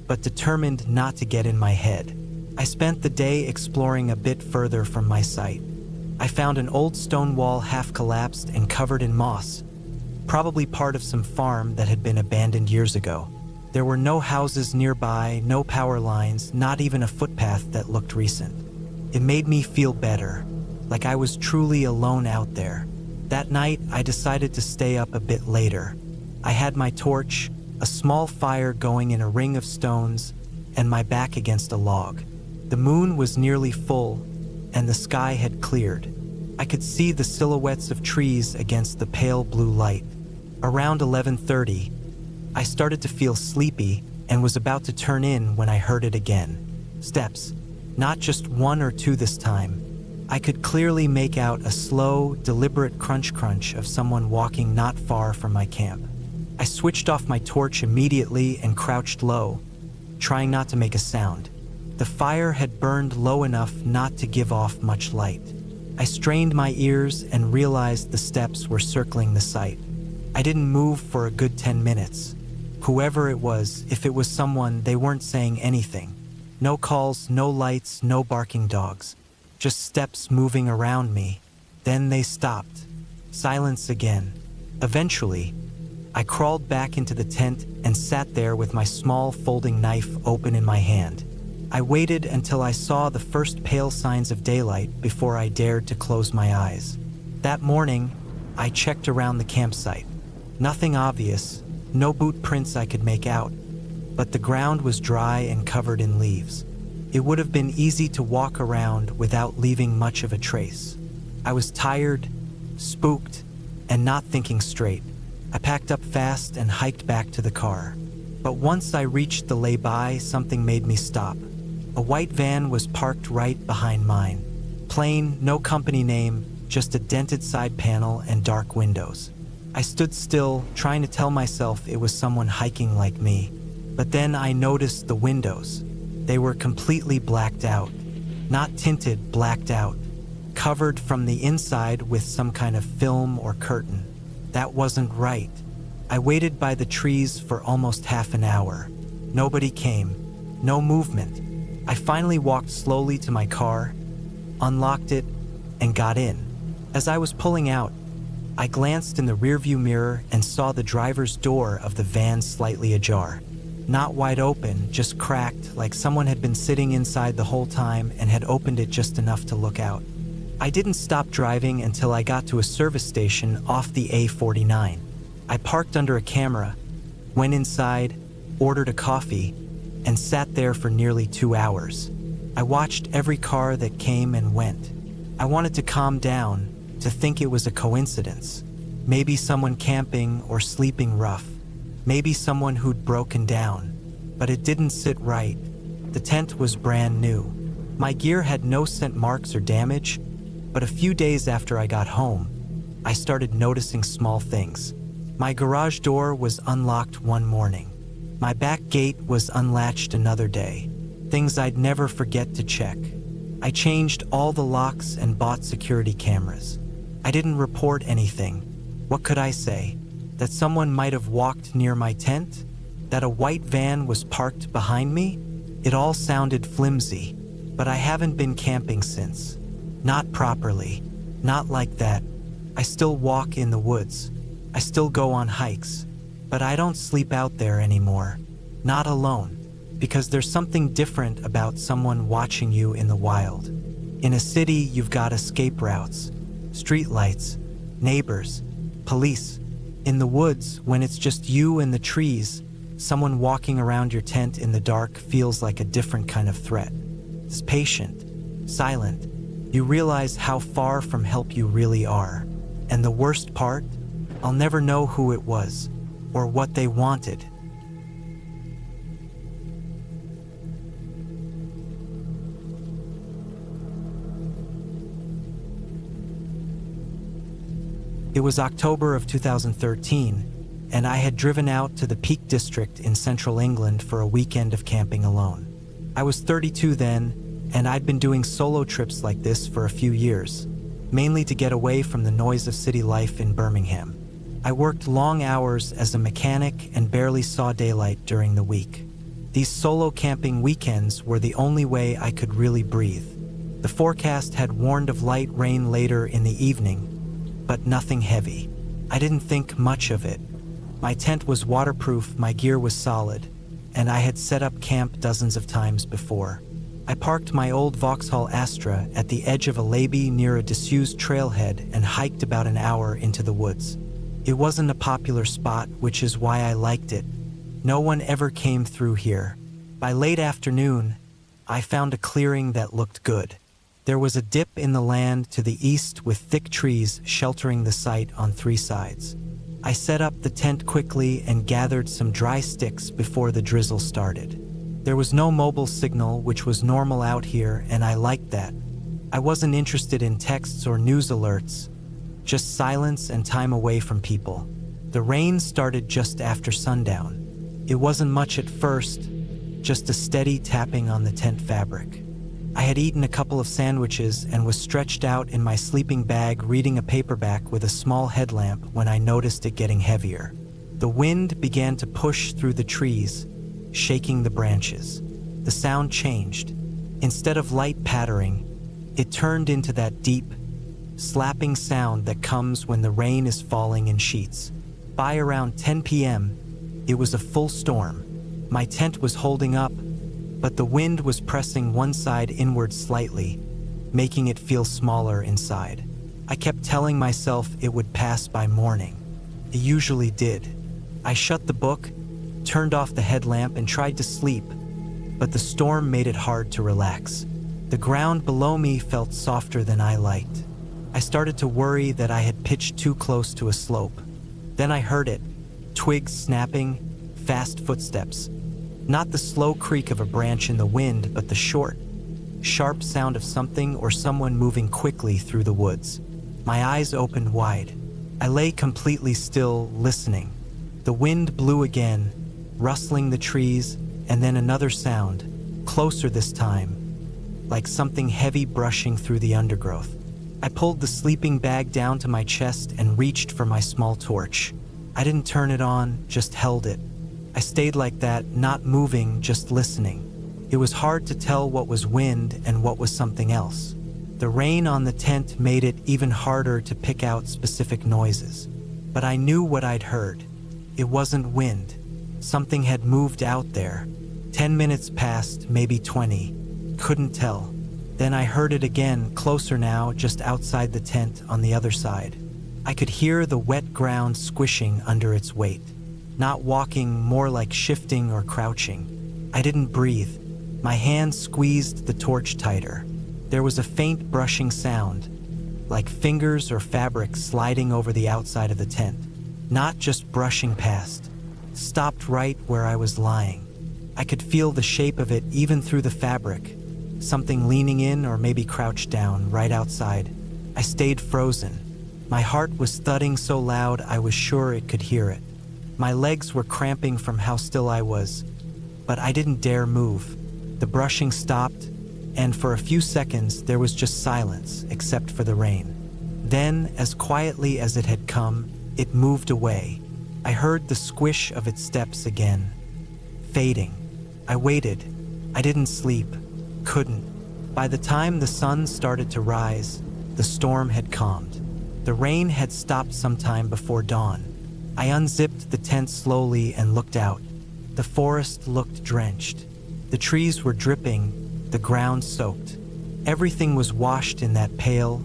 but determined not to get in my head. I spent the day exploring a bit further from my site. I found an old stone wall half collapsed and covered in moss, probably part of some farm that had been abandoned years ago. There were no houses nearby, no power lines, not even a footpath that looked recent. It made me feel better, like I was truly alone out there. That night, I decided to stay up a bit later. I had my torch, a small fire going in a ring of stones, and my back against a log. The moon was nearly full, and the sky had cleared. I could see the silhouettes of trees against the pale blue light. Around 11:30, I started to feel sleepy and was about to turn in when I heard it again. Steps, not just one or two this time. I could clearly make out a slow, deliberate crunch of someone walking not far from my camp. I switched off my torch immediately and crouched low, trying not to make a sound. The fire had burned low enough not to give off much light. I strained my ears and realized the steps were circling the site. I didn't move for a good 10 minutes. Whoever it was, if it was someone, they weren't saying anything. No calls, no lights, no barking dogs. Just steps moving around me. Then they stopped. Silence again. Eventually, I crawled back into the tent and sat there with my small folding knife open in my hand. I waited until I saw the first pale signs of daylight before I dared to close my eyes. That morning, I checked around the campsite. Nothing obvious, no boot prints I could make out, but the ground was dry and covered in leaves. It would have been easy to walk around without leaving much of a trace. I was tired, spooked, and not thinking straight. I packed up fast and hiked back to the car. But once I reached the lay-by, something made me stop. A white van was parked right behind mine. Plain, no company name, just a dented side panel and dark windows. I stood still, trying to tell myself it was someone hiking like me. But then I noticed the windows. They were completely blacked out. Not tinted, blacked out. Covered from the inside with some kind of film or curtain. That wasn't right. I waited by the trees for almost half an hour. Nobody came. No movement. I finally walked slowly to my car, unlocked it, and got in. As I was pulling out, I glanced in the rearview mirror and saw the driver's door of the van slightly ajar. Not wide open, just cracked, like someone had been sitting inside the whole time and had opened it just enough to look out. I didn't stop driving until I got to a service station off the A49. I parked under a camera, went inside, ordered a coffee, and sat there for nearly 2 hours. I watched every car that came and went. I wanted to calm down, to think it was a coincidence. Maybe someone camping or sleeping rough. Maybe someone who'd broken down. But it didn't sit right. The tent was brand new. My gear had no scent marks or damage, but a few days after I got home, I started noticing small things. My garage door was unlocked one morning. My back gate was unlatched another day. Things I'd never forget to check. I changed all the locks and bought security cameras. I didn't report anything. What could I say? That someone might have walked near my tent? That a white van was parked behind me? It all sounded flimsy, but I haven't been camping since. Not properly. Not like that. I still walk in the woods. I still go on hikes. But I don't sleep out there anymore. Not alone. Because there's something different about someone watching you in the wild. In a city, you've got escape routes, streetlights, neighbors, police. In the woods, when it's just you and the trees, someone walking around your tent in the dark feels like a different kind of threat. It's patient, silent. You realize how far from help you really are. And the worst part? I'll never know who it was, or what they wanted. It was October of 2013, and I had driven out to the Peak District in central England for a weekend of camping alone. I was 32 then, and I'd been doing solo trips like this for a few years, mainly to get away from the noise of city life in Birmingham. I worked long hours as a mechanic and barely saw daylight during the week. These solo camping weekends were the only way I could really breathe. The forecast had warned of light rain later in the evening, but nothing heavy. I didn't think much of it. My tent was waterproof, my gear was solid, and I had set up camp dozens of times before. I parked my old Vauxhall Astra at the edge of a levee near a disused trailhead and hiked about an hour into the woods. It wasn't a popular spot, which is why I liked it. No one ever came through here. By late afternoon, I found a clearing that looked good. There was a dip in the land to the east with thick trees sheltering the site on 3 sides. I set up the tent quickly and gathered some dry sticks before the drizzle started. There was no mobile signal, which was normal out here, and I liked that. I wasn't interested in texts or news alerts, just silence and time away from people. The rain started just after sundown. It wasn't much at first, just a steady tapping on the tent fabric. I had eaten a couple of sandwiches and was stretched out in my sleeping bag reading a paperback with a small headlamp when I noticed it getting heavier. The wind began to push through the trees, shaking the branches. The sound changed. Instead of light pattering, it turned into that deep, slapping sound that comes when the rain is falling in sheets. By around 10 p.m., it was a full storm. My tent was holding up, but the wind was pressing one side inward slightly, making it feel smaller inside. I kept telling myself it would pass by morning. It usually did. I shut the book, turned off the headlamp, and tried to sleep, but the storm made it hard to relax. The ground below me felt softer than I liked. I started to worry that I had pitched too close to a slope. Then I heard it, twigs snapping, fast footsteps. Not the slow creak of a branch in the wind, but the short, sharp sound of something or someone moving quickly through the woods. My eyes opened wide. I lay completely still, listening. The wind blew again, rustling the trees, and then another sound, closer this time, like something heavy brushing through the undergrowth. I pulled the sleeping bag down to my chest and reached for my small torch. I didn't turn it on, just held it. I stayed like that, not moving, just listening. It was hard to tell what was wind and what was something else. The rain on the tent made it even harder to pick out specific noises. But I knew what I'd heard. It wasn't wind. Something had moved out there. 10 minutes passed, maybe 20. Couldn't tell. Then I heard it again, closer now, just outside the tent on the other side. I could hear the wet ground squishing under its weight. Not walking, more like shifting or crouching. I didn't breathe. My hand squeezed the torch tighter. There was a faint brushing sound, like fingers or fabric sliding over the outside of the tent. Not just brushing past. Stopped right where I was lying. I could feel the shape of it even through the fabric. Something leaning in or maybe crouched down right outside. I stayed frozen. My heart was thudding so loud I was sure it could hear it. My legs were cramping from how still I was, but I didn't dare move. The brushing stopped, and for a few seconds there was just silence except for the rain. Then, as quietly as it had come, it moved away. I heard the squish of its steps again, fading. I waited. I didn't sleep. Couldn't. By the time the sun started to rise, the storm had calmed. The rain had stopped sometime before dawn. I unzipped the tent slowly and looked out. The forest looked drenched. The trees were dripping, the ground soaked. Everything was washed in that pale,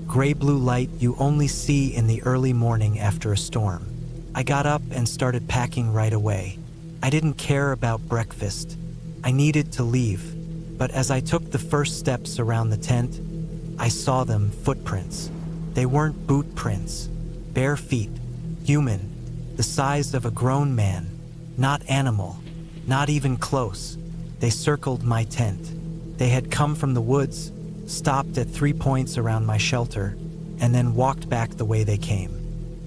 gray-blue light you only see in the early morning after a storm. I got up and started packing right away. I didn't care about breakfast. I needed to leave. But as I took the first steps around the tent, I saw them, footprints. They weren't boot prints. Bare feet. Human. The size of a grown man. Not animal. Not even close. They circled my tent. They had come from the woods, stopped at 3 points around my shelter, and then walked back the way they came.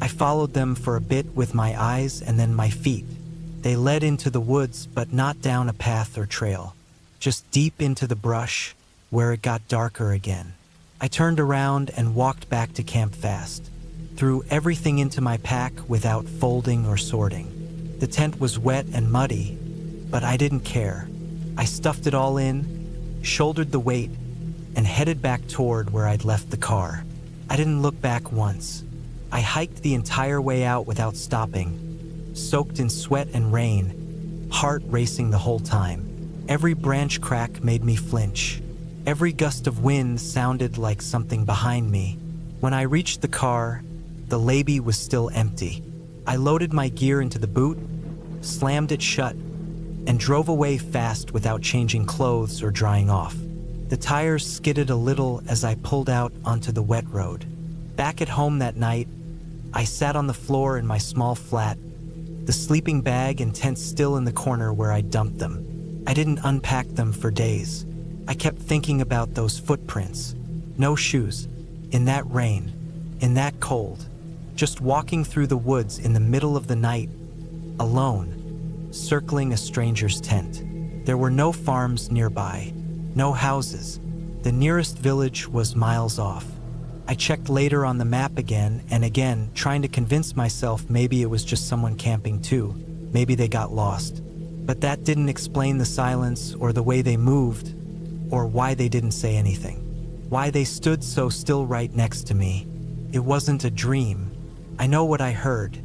I followed them for a bit with my eyes and then my feet. They led into the woods, but not down a path or trail. Just deep into the brush, where it got darker again. I turned around and walked back to camp fast. threw everything into my pack without folding or sorting. The tent was wet and muddy, but I didn't care. I stuffed it all in, shouldered the weight, and headed back toward where I'd left the car. I didn't look back once. I hiked the entire way out without stopping, soaked in sweat and rain, heart racing the whole time. Every branch crack made me flinch. Every gust of wind sounded like something behind me. When I reached the car, the Labby was still empty. I loaded my gear into the boot, slammed it shut, and drove away fast without changing clothes or drying off. The tires skidded a little as I pulled out onto the wet road. Back at home that night, I sat on the floor in my small flat, the sleeping bag and tent still in the corner where I dumped them. I didn't unpack them for days. I kept thinking about those footprints. No shoes, in that rain, in that cold, just walking through the woods in the middle of the night, alone, circling a stranger's tent. There were no farms nearby, no houses. The nearest village was miles off. I checked later on the map again and again, trying to convince myself maybe it was just someone camping too. Maybe they got lost. But that didn't explain the silence or the way they moved, or why they didn't say anything. Why they stood so still right next to me. It wasn't a dream. I know what I heard.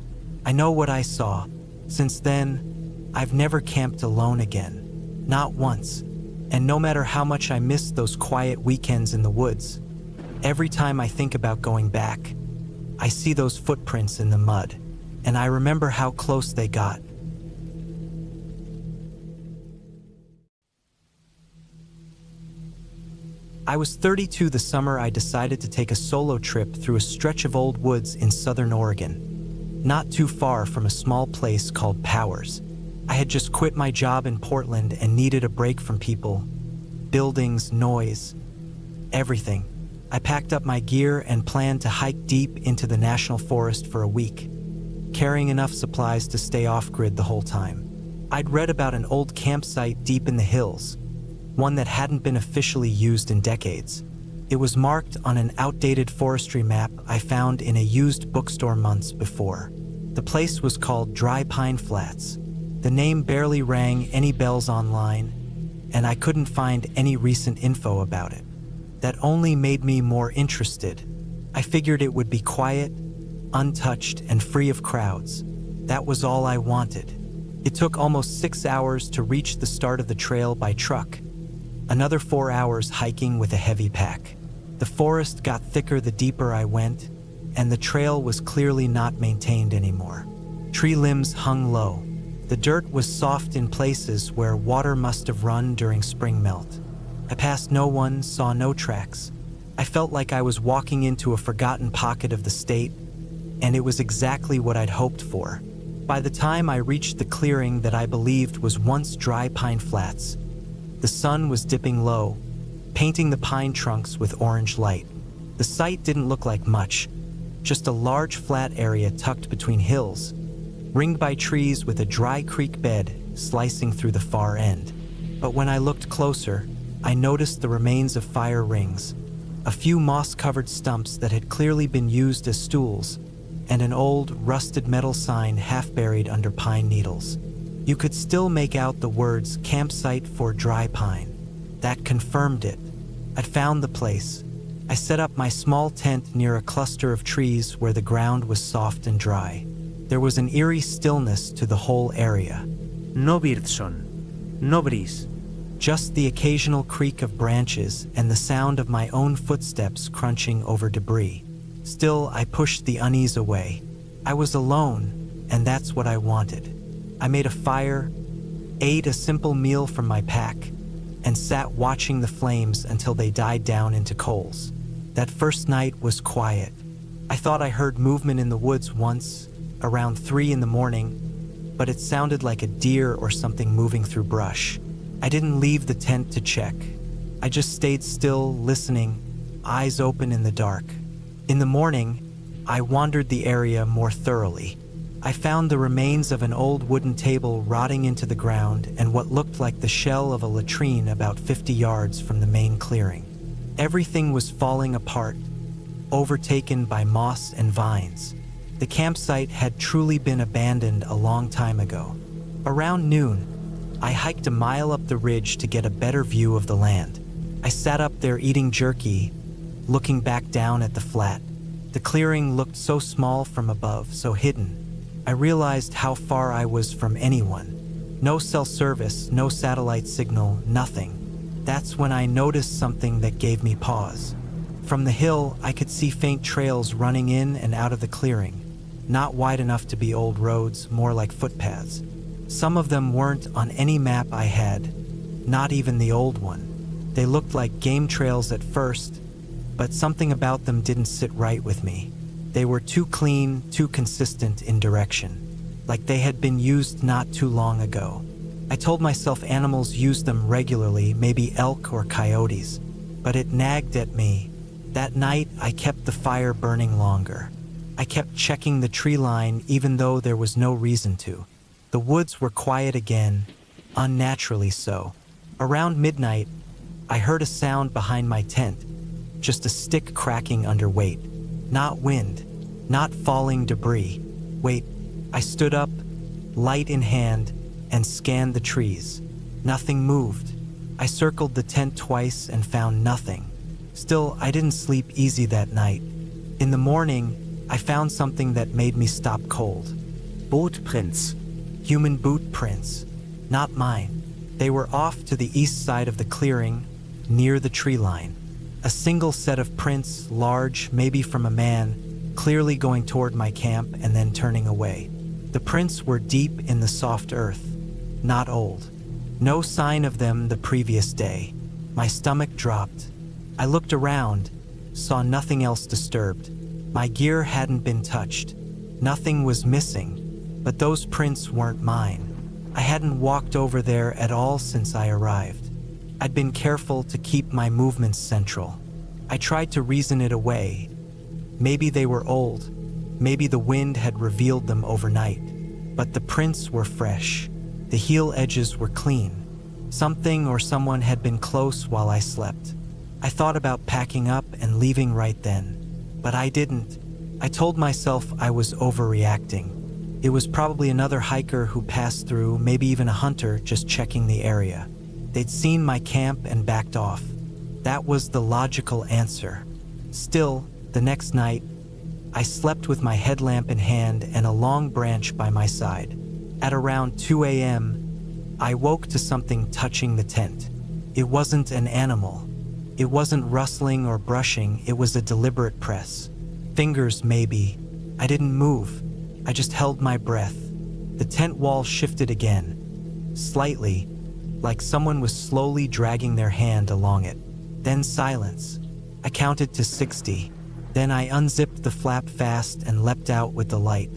I know what I saw. Since then, I've never camped alone again. Not once. And no matter how much I miss those quiet weekends in the woods, every time I think about going back, I see those footprints in the mud, and I remember how close they got. I was 32 the summer I decided to take a solo trip through a stretch of old woods in southern Oregon, not too far from a small place called Powers. I had just quit my job in Portland and needed a break from people, buildings, noise, everything. I packed up my gear and planned to hike deep into the national forest for a week, carrying enough supplies to stay off-grid the whole time. I'd read about an old campsite deep in the hills, one that hadn't been officially used in decades. It was marked on an outdated forestry map I found in a used bookstore months before. The place was called Dry Pine Flats. The name barely rang any bells online, and I couldn't find any recent info about it. That only made me more interested. I figured it would be quiet, untouched, and free of crowds. That was all I wanted. It took almost 6 hours to reach the start of the trail by truck. Another 4 hours hiking with a heavy pack. The forest got thicker the deeper I went, and the trail was clearly not maintained anymore. Tree limbs hung low. The dirt was soft in places where water must have run during spring melt. I passed no one, saw no tracks. I felt like I was walking into a forgotten pocket of the state, and it was exactly what I'd hoped for. By the time I reached the clearing that I believed was once Dry Pine Flats, the sun was dipping low, painting the pine trunks with orange light. The site didn't look like much, just a large flat area tucked between hills, ringed by trees with a dry creek bed slicing through the far end. But when I looked closer, I noticed the remains of fire rings, a few moss-covered stumps that had clearly been used as stools, and an old, rusted metal sign half buried under pine needles. You could still make out the words "Campsite for Dry Pine." That confirmed it. I'd found the place. I set up my small tent near a cluster of trees where the ground was soft and dry. There was an eerie stillness to the whole area. No birdsong, no breeze. Just the occasional creak of branches and the sound of my own footsteps crunching over debris. Still, I pushed the unease away. I was alone, and that's what I wanted. I made a fire, ate a simple meal from my pack, and sat watching the flames until they died down into coals. That first night was quiet. I thought I heard movement in the woods once, around 3 in the morning, but it sounded like a deer or something moving through brush. I didn't leave the tent to check. I just stayed still, listening, eyes open in the dark. In the morning, I wandered the area more thoroughly. I found the remains of an old wooden table rotting into the ground and what looked like the shell of a latrine about 50 yards from the main clearing. Everything was falling apart, overtaken by moss and vines. The campsite had truly been abandoned a long time ago. Around noon, I hiked a mile up the ridge to get a better view of the land. I sat up there eating jerky, looking back down at the flat. The clearing looked so small from above, so hidden. I realized how far I was from anyone. No cell service, no satellite signal, nothing. That's when I noticed something that gave me pause. From the hill, I could see faint trails running in and out of the clearing. Not wide enough to be old roads, more like footpaths. Some of them weren't on any map I had, not even the old one. They looked like game trails at first, but something about them didn't sit right with me. They were too clean, too consistent in direction, like they had been used not too long ago. I told myself animals used them regularly, maybe elk or coyotes, but it nagged at me. That night, I kept the fire burning longer. I kept checking the tree line even though there was no reason to. The woods were quiet again, unnaturally so. Around midnight, I heard a sound behind my tent, just a stick cracking under weight. Not wind, not falling debris. Wait, I stood up, light in hand, and scanned the trees. Nothing moved. I circled the tent twice and found nothing. Still, I didn't sleep easy that night. In the morning, I found something that made me stop cold. Boot prints. Human boot prints. Not mine. They were off to the east side of the clearing, near the tree line. A single set of prints, large, maybe from a man, clearly going toward my camp and then turning away. The prints were deep in the soft earth, not old. No sign of them the previous day. My stomach dropped. I looked around, saw nothing else disturbed. My gear hadn't been touched. Nothing was missing, but those prints weren't mine. I hadn't walked over there at all since I arrived. I'd been careful to keep my movements central. I tried to reason it away. Maybe they were old. Maybe the wind had revealed them overnight. But the prints were fresh. The heel edges were clean. Something or someone had been close while I slept. I thought about packing up and leaving right then. But I didn't. I told myself I was overreacting. It was probably another hiker who passed through, maybe even a hunter just checking the area. They'd seen my camp and backed off. That was the logical answer. Still, the next night, I slept with my headlamp in hand and a long branch by my side. At around 2 a.m., I woke to something touching the tent. It wasn't an animal. It wasn't rustling or brushing, it was a deliberate press. Fingers, maybe. I didn't move. I just held my breath. The tent wall shifted again. Slightly, like someone was slowly dragging their hand along it. Then silence. I counted to 60. Then I unzipped the flap fast and leapt out with the light.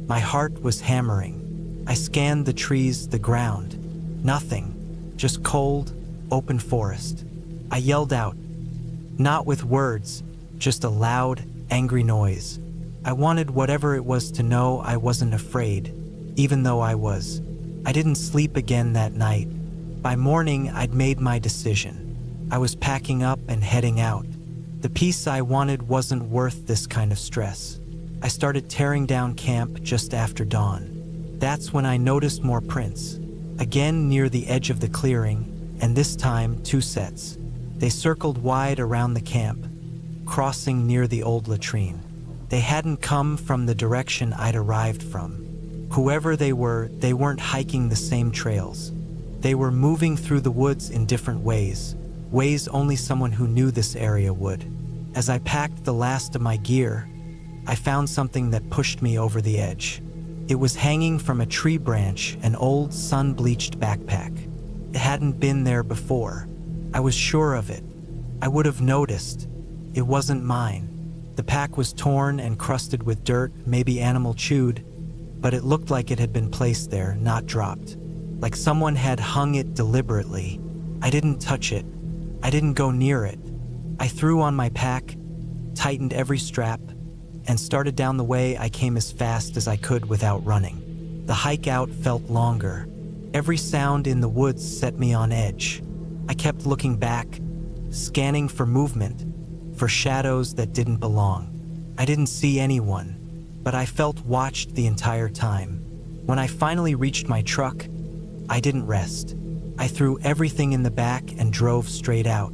My heart was hammering. I scanned the trees, the ground. Nothing. Just cold, open forest. I yelled out. Not with words, just a loud, angry noise. I wanted whatever it was to know I wasn't afraid, even though I was. I didn't sleep again that night. By morning, I'd made my decision. I was packing up and heading out. The peace I wanted wasn't worth this kind of stress. I started tearing down camp just after dawn. That's when I noticed more prints. Again near the edge of the clearing, and this time 2 sets. They circled wide around the camp, crossing near the old latrine. They hadn't come from the direction I'd arrived from. Whoever they were, they weren't hiking the same trails. They were moving through the woods in different ways only someone who knew this area would. As I packed the last of my gear, I found something that pushed me over the edge. It was hanging from a tree branch, an old sun-bleached backpack. It hadn't been there before. I was sure of it. I would have noticed. It wasn't mine. The pack was torn and crusted with dirt, maybe animal chewed, but it looked like it had been placed there, not dropped. Like someone had hung it deliberately. I didn't touch it. I didn't go near it. I threw on my pack, tightened every strap, and started down the way I came as fast as I could without running. The hike out felt longer. Every sound in the woods set me on edge. I kept looking back, scanning for movement, for shadows that didn't belong. I didn't see anyone, but I felt watched the entire time. When I finally reached my truck, I didn't rest. I threw everything in the back and drove straight out.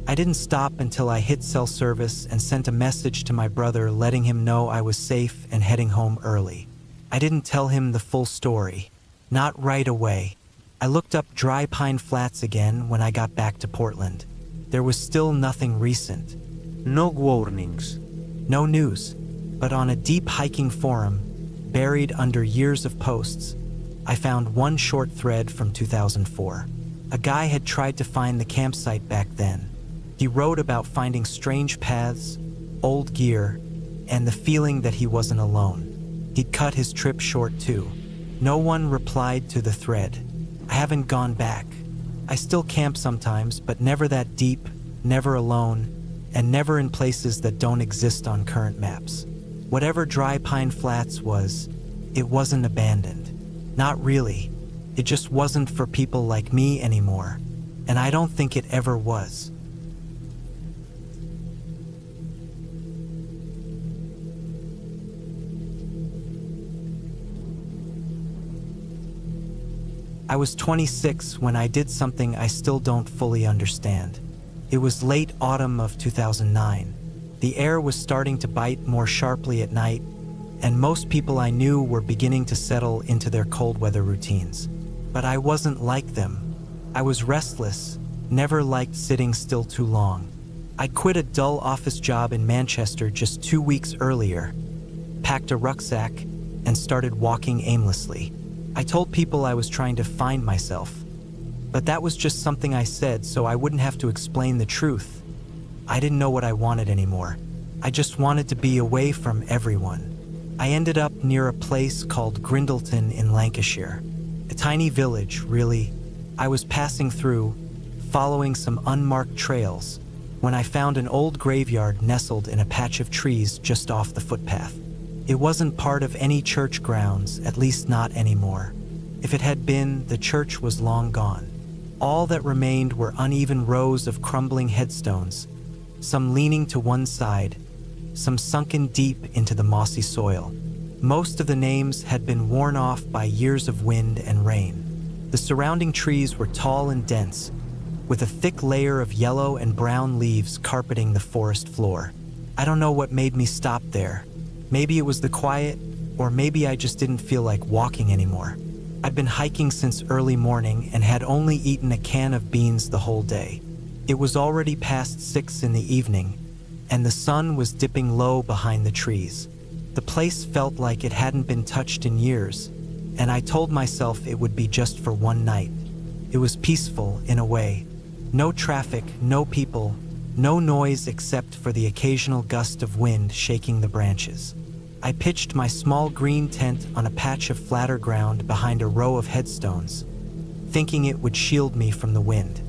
I didn't stop until I hit cell service and sent a message to my brother letting him know I was safe and heading home early. I didn't tell him the full story. Not right away. I looked up Dry Pine Flats again when I got back to Portland. There was still nothing recent. No warnings. No news. But on a deep hiking forum, buried under years of posts, I found one short thread from 2004. A guy had tried to find the campsite back then. He wrote about finding strange paths, old gear, and the feeling that he wasn't alone. He'd cut his trip short too. No one replied to the thread. I haven't gone back. I still camp sometimes, but never that deep, never alone, and never in places that don't exist on current maps. Whatever Dry Pine Flats was, it wasn't abandoned. Not really. It just wasn't for people like me anymore, and I don't think it ever was. I was 26 when I did something I still don't fully understand. It was late autumn of 2009. The air was starting to bite more sharply at night, and most people I knew were beginning to settle into their cold weather routines. But I wasn't like them. I was restless, never liked sitting still too long. I'd quit a dull office job in Manchester just 2 weeks earlier, packed a rucksack, and started walking aimlessly. I told people I was trying to find myself, but that was just something I said so I wouldn't have to explain the truth. I didn't know what I wanted anymore. I just wanted to be away from everyone. I ended up near a place called Grindleton in Lancashire. A tiny village, really. I was passing through, following some unmarked trails, when I found an old graveyard nestled in a patch of trees just off the footpath. It wasn't part of any church grounds, at least not anymore. If it had been, the church was long gone. All that remained were uneven rows of crumbling headstones, some leaning to one side, some sunken deep into the mossy soil. Most of the names had been worn off by years of wind and rain. The surrounding trees were tall and dense, with a thick layer of yellow and brown leaves carpeting the forest floor. I don't know what made me stop there. Maybe it was the quiet, or maybe I just didn't feel like walking anymore. I'd been hiking since early morning and had only eaten a can of beans the whole day. It was already past 6 in the evening, and the sun was dipping low behind the trees. The place felt like it hadn't been touched in years, and I told myself it would be just for one night. It was peaceful in a way. No traffic, no people, no noise except for the occasional gust of wind shaking the branches. I pitched my small green tent on a patch of flatter ground behind a row of headstones, thinking it would shield me from the wind.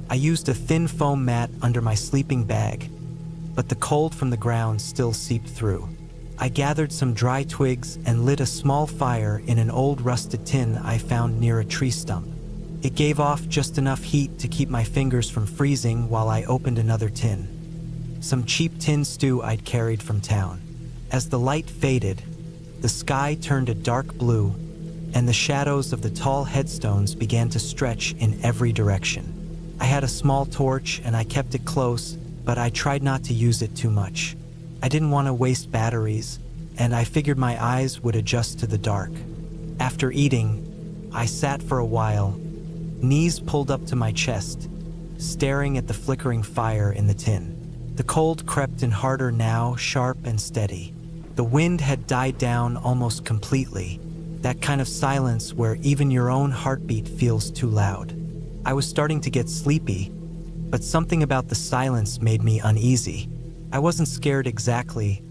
I used a thin foam mat under my sleeping bag, but the cold from the ground still seeped through. I gathered some dry twigs and lit a small fire in an old rusted tin I found near a tree stump. It gave off just enough heat to keep my fingers from freezing while I opened another tin. Some cheap tin stew I'd carried from town. As the light faded, the sky turned a dark blue, and the shadows of the tall headstones began to stretch in every direction. I had a small torch and I kept it close, but I tried not to use it too much. I didn't want to waste batteries, and I figured my eyes would adjust to the dark. After eating, I sat for a while, knees pulled up to my chest, staring at the flickering fire in the tin. The cold crept in harder now, sharp and steady. The wind had died down almost completely, that kind of silence where even your own heartbeat feels too loud. I was starting to get sleepy, but something about the silence made me uneasy. I wasn't scared exactly,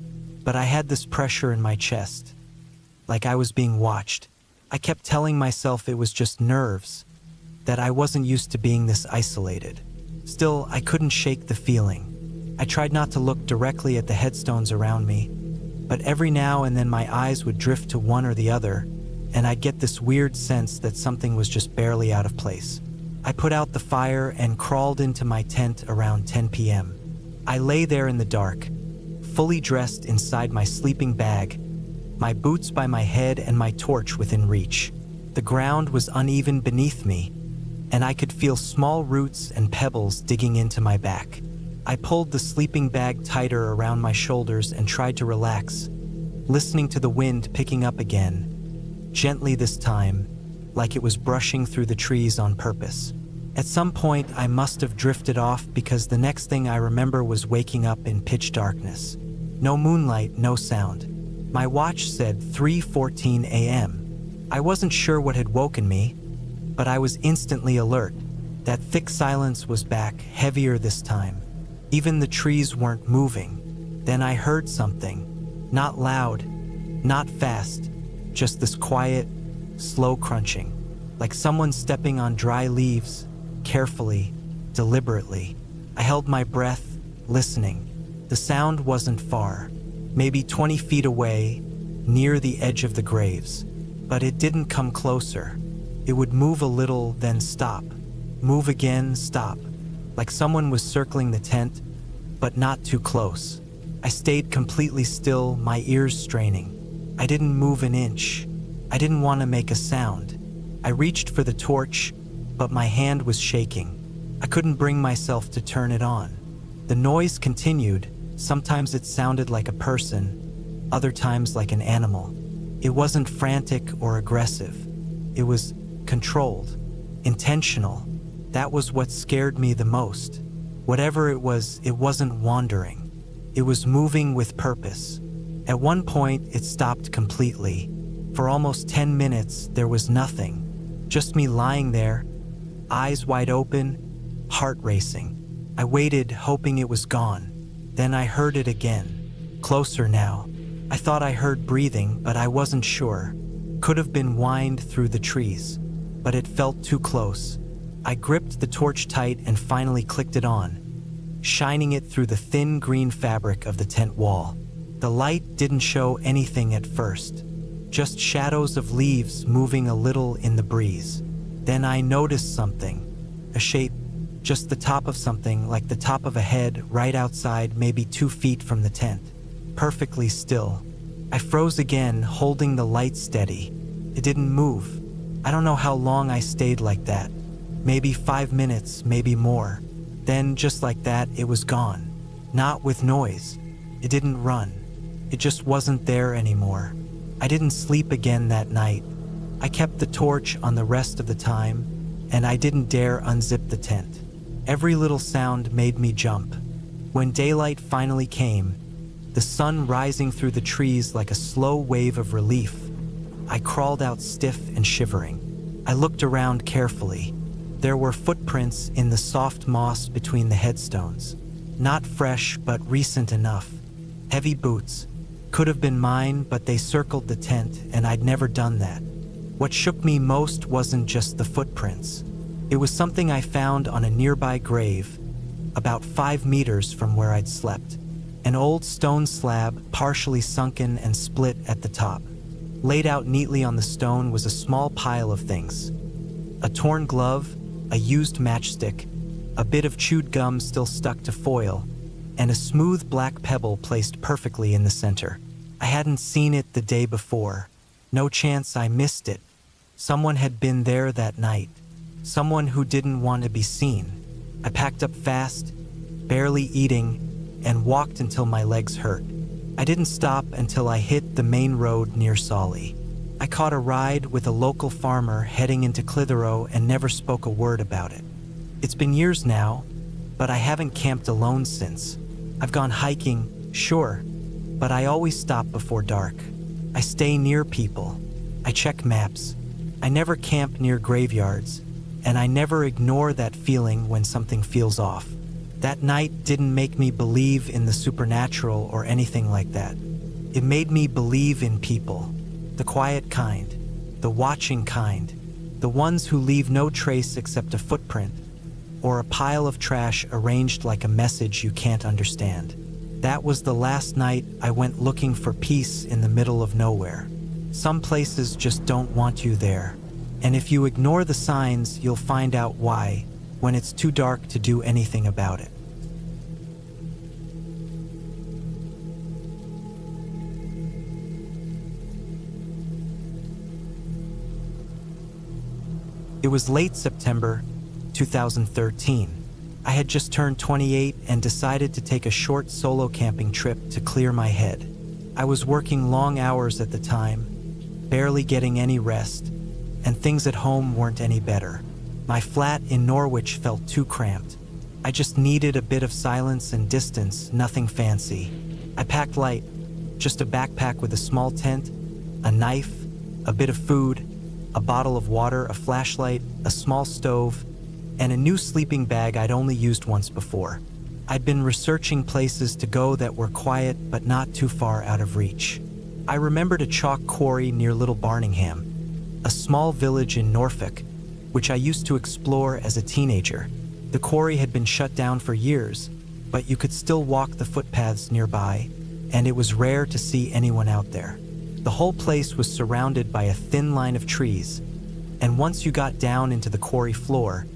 but I had this pressure in my chest, like I was being watched. I kept telling myself it was just nerves, that I wasn't used to being this isolated. Still, I couldn't shake the feeling. I tried not to look directly at the headstones around me, but every now and then my eyes would drift to one or the other, and I'd get this weird sense that something was just barely out of place. I put out the fire and crawled into my tent around 10 p.m. I lay there in the dark, fully dressed inside my sleeping bag, my boots by my head and my torch within reach. The ground was uneven beneath me, and I could feel small roots and pebbles digging into my back. I pulled the sleeping bag tighter around my shoulders and tried to relax, listening to the wind picking up again, gently this time, like it was brushing through the trees on purpose. At some point, I must have drifted off because the next thing I remember was waking up in pitch darkness. No moonlight, no sound. My watch said 3:14 a.m. I wasn't sure what had woken me, but I was instantly alert. That thick silence was back, heavier this time. Even the trees weren't moving. Then I heard something. Not loud, not fast, just this quiet, slow crunching, like someone stepping on dry leaves, carefully, deliberately. I held my breath, listening. The sound wasn't far, maybe 20 feet away, near the edge of the graves. But it didn't come closer. It would move a little, then stop. Move again, stop. Like someone was circling the tent, but not too close. I stayed completely still, my ears straining. I didn't move an inch. I didn't want to make a sound. I reached for the torch, but my hand was shaking. I couldn't bring myself to turn it on. The noise continued. Sometimes it sounded like a person, other times like an animal. It wasn't frantic or aggressive. It was controlled, intentional. That was what scared me the most. Whatever it wasn't wandering. It was moving with purpose. At one point, it stopped completely. For almost 10 minutes, there was nothing. Just me lying there, eyes wide open, heart racing. I waited, hoping it was gone. Then I heard it again. Closer now. I thought I heard breathing, but I wasn't sure. Could have been whined through the trees, but it felt too close. I gripped the torch tight and finally clicked it on, shining it through the thin green fabric of the tent wall. The light didn't show anything at first, just shadows of leaves moving a little in the breeze. Then I noticed something, a shape, just the top of something, like the top of a head, right outside, maybe 2 feet from the tent. Perfectly still. I froze again, holding the light steady. It didn't move. I don't know how long I stayed like that. Maybe 5 minutes, maybe more. Then, just like that, it was gone. Not with noise. It didn't run. It just wasn't there anymore. I didn't sleep again that night. I kept the torch on the rest of the time, and I didn't dare unzip the tent. Every little sound made me jump. When daylight finally came, the sun rising through the trees like a slow wave of relief, I crawled out stiff and shivering. I looked around carefully. There were footprints in the soft moss between the headstones. Not fresh, but recent enough. Heavy boots. Could have been mine, but they circled the tent, and I'd never done that. What shook me most wasn't just the footprints. It was something I found on a nearby grave, about 5 meters from where I'd slept. An old stone slab, partially sunken and split at the top. Laid out neatly on the stone was a small pile of things. A torn glove, a used matchstick, a bit of chewed gum still stuck to foil, and a smooth black pebble placed perfectly in the center. I hadn't seen it the day before. No chance I missed it. Someone had been there that night. Someone who didn't want to be seen. I packed up fast, barely eating, and walked until my legs hurt. I didn't stop until I hit the main road near Solly. I caught a ride with a local farmer heading into Clitheroe and never spoke a word about it. It's been years now, but I haven't camped alone since. I've gone hiking, sure, but I always stop before dark. I stay near people. I check maps. I never camp near graveyards, and I never ignore that feeling when something feels off. That night didn't make me believe in the supernatural or anything like that. It made me believe in people. The quiet kind, the watching kind, the ones who leave no trace except a footprint, or a pile of trash arranged like a message you can't understand. That was the last night I went looking for peace in the middle of nowhere. Some places just don't want you there. And if you ignore the signs, you'll find out why, when it's too dark to do anything about it. It was late September 2013. I had just turned 28 and decided to take a short solo camping trip to clear my head. I was working long hours at the time, barely getting any rest, and things at home weren't any better. My flat in Norwich felt too cramped. I just needed a bit of silence and distance, nothing fancy. I packed light, just a backpack with a small tent, a knife, a bit of food, a bottle of water, a flashlight, a small stove, and a new sleeping bag I'd only used once before. I'd been researching places to go that were quiet but not too far out of reach. I remembered a chalk quarry near Little Barningham, a small village in Norfolk, which I used to explore as a teenager. The quarry had been shut down for years, but you could still walk the footpaths nearby, and it was rare to see anyone out there. The whole place was surrounded by a thin line of trees, and once you got down into the quarry floor,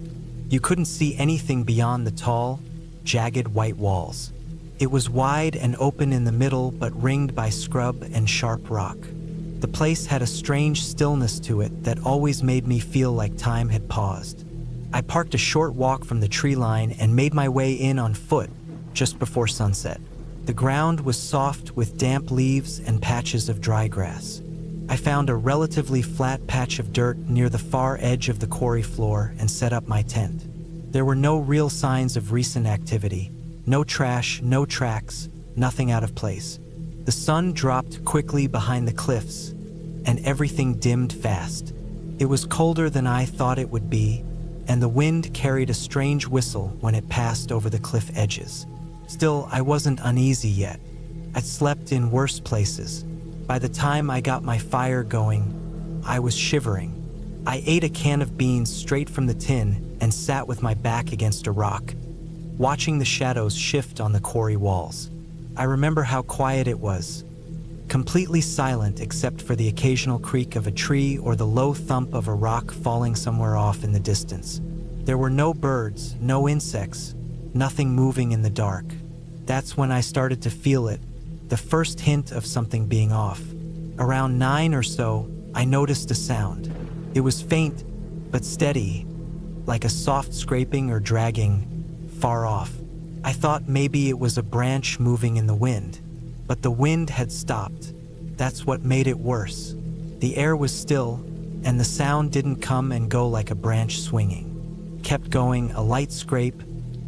you couldn't see anything beyond the tall, jagged white walls. It was wide and open in the middle, but ringed by scrub and sharp rock. The place had a strange stillness to it that always made me feel like time had paused. I parked a short walk from the tree line and made my way in on foot just before sunset. The ground was soft with damp leaves and patches of dry grass. I found a relatively flat patch of dirt near the far edge of the quarry floor and set up my tent. There were no real signs of recent activity. No trash, no tracks, nothing out of place. The sun dropped quickly behind the cliffs, and everything dimmed fast. It was colder than I thought it would be, and the wind carried a strange whistle when it passed over the cliff edges. Still, I wasn't uneasy yet. I'd slept in worse places. By the time I got my fire going, I was shivering. I ate a can of beans straight from the tin and sat with my back against a rock, watching the shadows shift on the quarry walls. I remember how quiet it was, completely silent except for the occasional creak of a tree or the low thump of a rock falling somewhere off in the distance. There were no birds, no insects, nothing moving in the dark. That's when I started to feel it, the first hint of something being off. Around 9 or so, I noticed a sound. It was faint, but steady, like a soft scraping or dragging, far off. I thought maybe it was a branch moving in the wind, but the wind had stopped. That's what made it worse. The air was still, and the sound didn't come and go like a branch swinging. Kept going, a light scrape,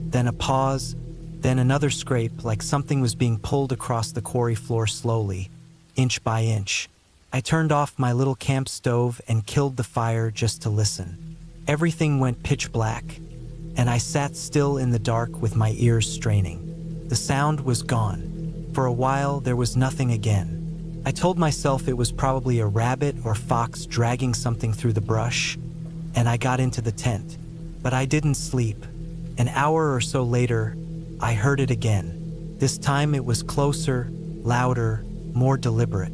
then a pause, then another scrape, like something was being pulled across the quarry floor slowly, inch by inch. I turned off my little camp stove and killed the fire just to listen. Everything went pitch black, and I sat still in the dark with my ears straining. The sound was gone. For a while, there was nothing again. I told myself it was probably a rabbit or fox dragging something through the brush, and I got into the tent. But I didn't sleep. An hour or so later, I heard it again. This time it was closer, louder, more deliberate.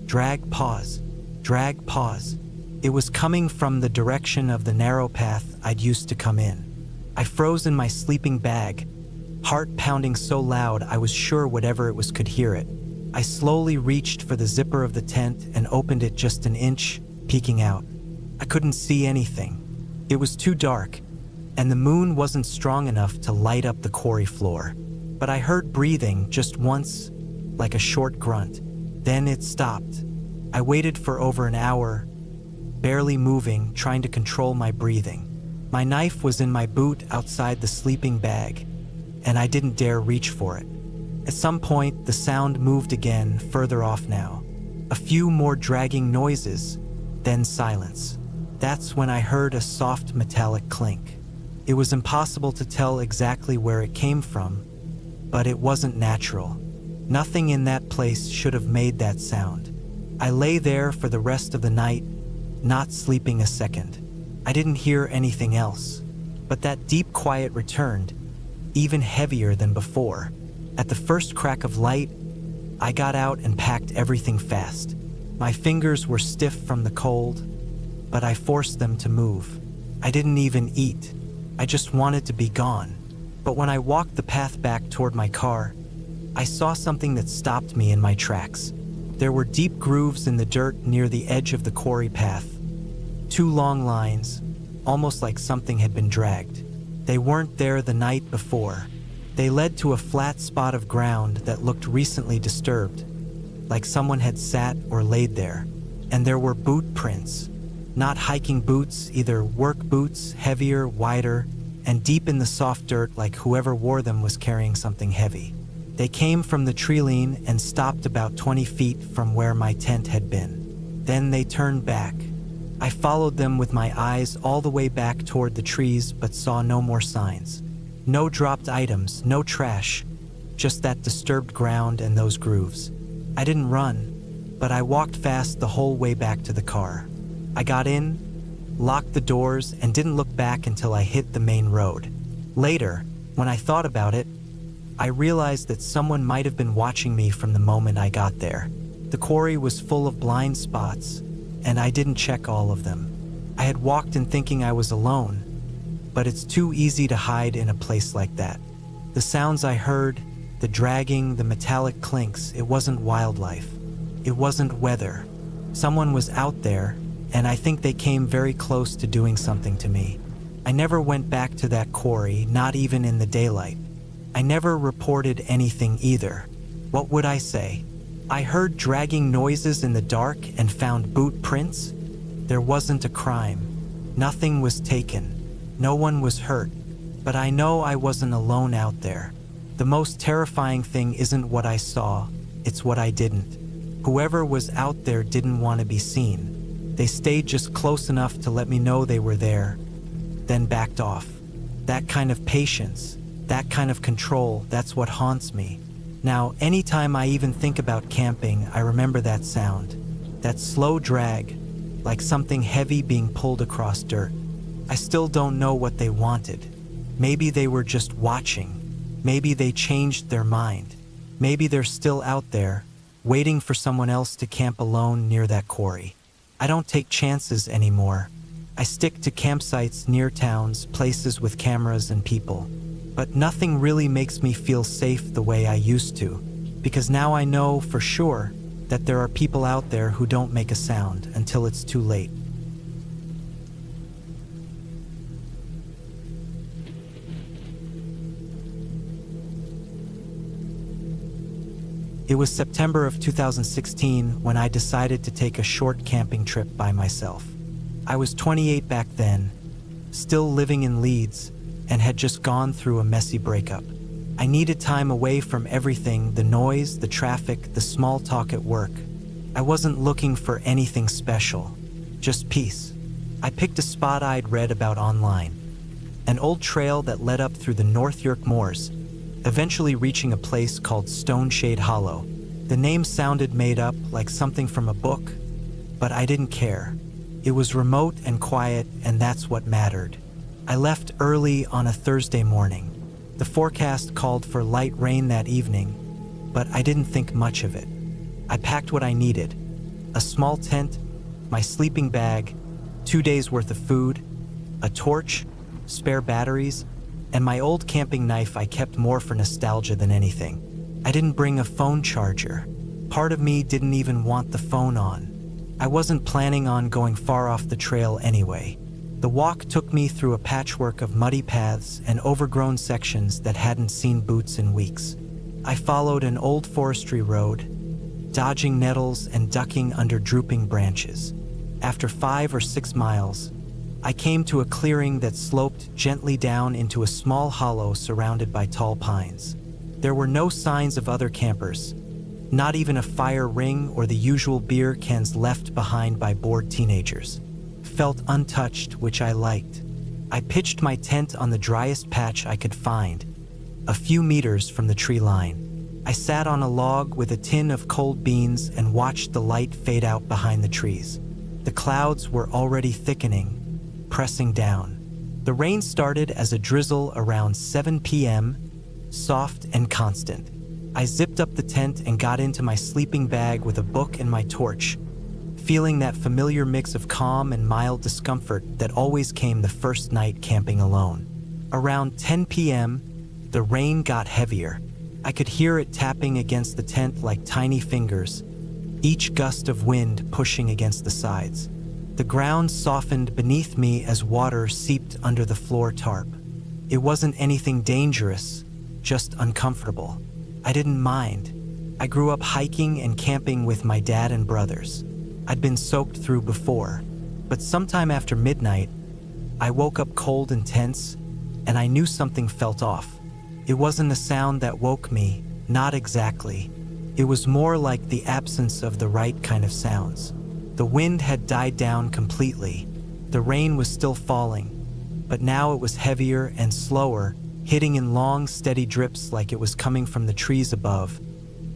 Drag, pause. Drag, pause. It was coming from the direction of the narrow path I'd used to come in. I froze in my sleeping bag, heart pounding so loud I was sure whatever it was could hear it. I slowly reached for the zipper of the tent and opened it just an inch, peeking out. I couldn't see anything. It was too dark, and the moon wasn't strong enough to light up the quarry floor. But I heard breathing just once, like a short grunt. Then it stopped. I waited for over an hour, barely moving, trying to control my breathing. My knife was in my boot outside the sleeping bag, and I didn't dare reach for it. At some point, the sound moved again, further off now. A few more dragging noises, then silence. That's when I heard a soft metallic clink. It was impossible to tell exactly where it came from, but it wasn't natural. Nothing in that place should have made that sound. I lay there for the rest of the night, not sleeping a second. I didn't hear anything else, but that deep quiet returned, even heavier than before. At the first crack of light, I got out and packed everything fast. My fingers were stiff from the cold, but I forced them to move. I didn't even eat. I just wanted to be gone. But when I walked the path back toward my car, I saw something that stopped me in my tracks. There were deep grooves in the dirt near the edge of the quarry path. 2 long lines, almost like something had been dragged. They weren't there the night before. They led to a flat spot of ground that looked recently disturbed, like someone had sat or laid there. And there were boot prints. Not hiking boots, either work boots, heavier, wider, and deep in the soft dirt like whoever wore them was carrying something heavy. They came from the treeline and stopped about 20 feet from where my tent had been. Then they turned back. I followed them with my eyes all the way back toward the trees but saw no more signs. No dropped items, no trash, just that disturbed ground and those grooves. I didn't run, but I walked fast the whole way back to the car. I got in, locked the doors, and didn't look back until I hit the main road. Later, when I thought about it, I realized that someone might have been watching me from the moment I got there. The quarry was full of blind spots, and I didn't check all of them. I had walked in thinking I was alone, but it's too easy to hide in a place like that. The sounds I heard, the dragging, the metallic clinks, it wasn't wildlife. It wasn't weather. Someone was out there, and I think they came very close to doing something to me. I never went back to that quarry, not even in the daylight. I never reported anything either. What would I say? I heard dragging noises in the dark and found boot prints. There wasn't a crime. Nothing was taken. No one was hurt. But I know I wasn't alone out there. The most terrifying thing isn't what I saw, it's what I didn't. Whoever was out there didn't want to be seen. They stayed just close enough to let me know they were there, then backed off. That kind of patience, that kind of control, that's what haunts me. Now, anytime I even think about camping, I remember that sound. That slow drag, like something heavy being pulled across dirt. I still don't know what they wanted. Maybe they were just watching. Maybe they changed their mind. Maybe they're still out there, waiting for someone else to camp alone near that quarry. I don't take chances anymore. I stick to campsites near towns, places with cameras and people. But nothing really makes me feel safe the way I used to, because now I know for sure that there are people out there who don't make a sound until it's too late. It was September of 2016 when I decided to take a short camping trip by myself. I was 28 back then, still living in Leeds, and had just gone through a messy breakup. I needed time away from everything, the noise, the traffic, the small talk at work. I wasn't looking for anything special, just peace. I picked a spot I'd read about online, an old trail that led up through the North York Moors, eventually reaching a place called Stone Shade Hollow. The name sounded made up, like something from a book, but I didn't care. It was remote and quiet, and that's what mattered. I left early on a Thursday morning. The forecast called for light rain that evening, but I didn't think much of it. I packed what I needed: a small tent, my sleeping bag, 2 days worth of food, a torch, spare batteries, and my old camping knife I kept more for nostalgia than anything. I didn't bring a phone charger. Part of me didn't even want the phone on. I wasn't planning on going far off the trail anyway. The walk took me through a patchwork of muddy paths and overgrown sections that hadn't seen boots in weeks. I followed an old forestry road, dodging nettles and ducking under drooping branches. After 5 or 6 miles, I came to a clearing that sloped gently down into a small hollow surrounded by tall pines. There were no signs of other campers, not even a fire ring or the usual beer cans left behind by bored teenagers. Felt untouched, which I liked. I pitched my tent on the driest patch I could find, a few meters from the tree line. I sat on a log with a tin of cold beans and watched the light fade out behind the trees. The clouds were already thickening, pressing down. The rain started as a drizzle around 7 p.m., soft and constant. I zipped up the tent and got into my sleeping bag with a book and my torch, feeling that familiar mix of calm and mild discomfort that always came the first night camping alone. Around 10 p.m., the rain got heavier. I could hear it tapping against the tent like tiny fingers, each gust of wind pushing against the sides. The ground softened beneath me as water seeped under the floor tarp. It wasn't anything dangerous, just uncomfortable. I didn't mind. I grew up hiking and camping with my dad and brothers. I'd been soaked through before, but sometime after midnight, I woke up cold and tense, and I knew something felt off. It wasn't a sound that woke me, not exactly. It was more like the absence of the right kind of sounds. The wind had died down completely. The rain was still falling, but now it was heavier and slower, hitting in long, steady drips like it was coming from the trees above,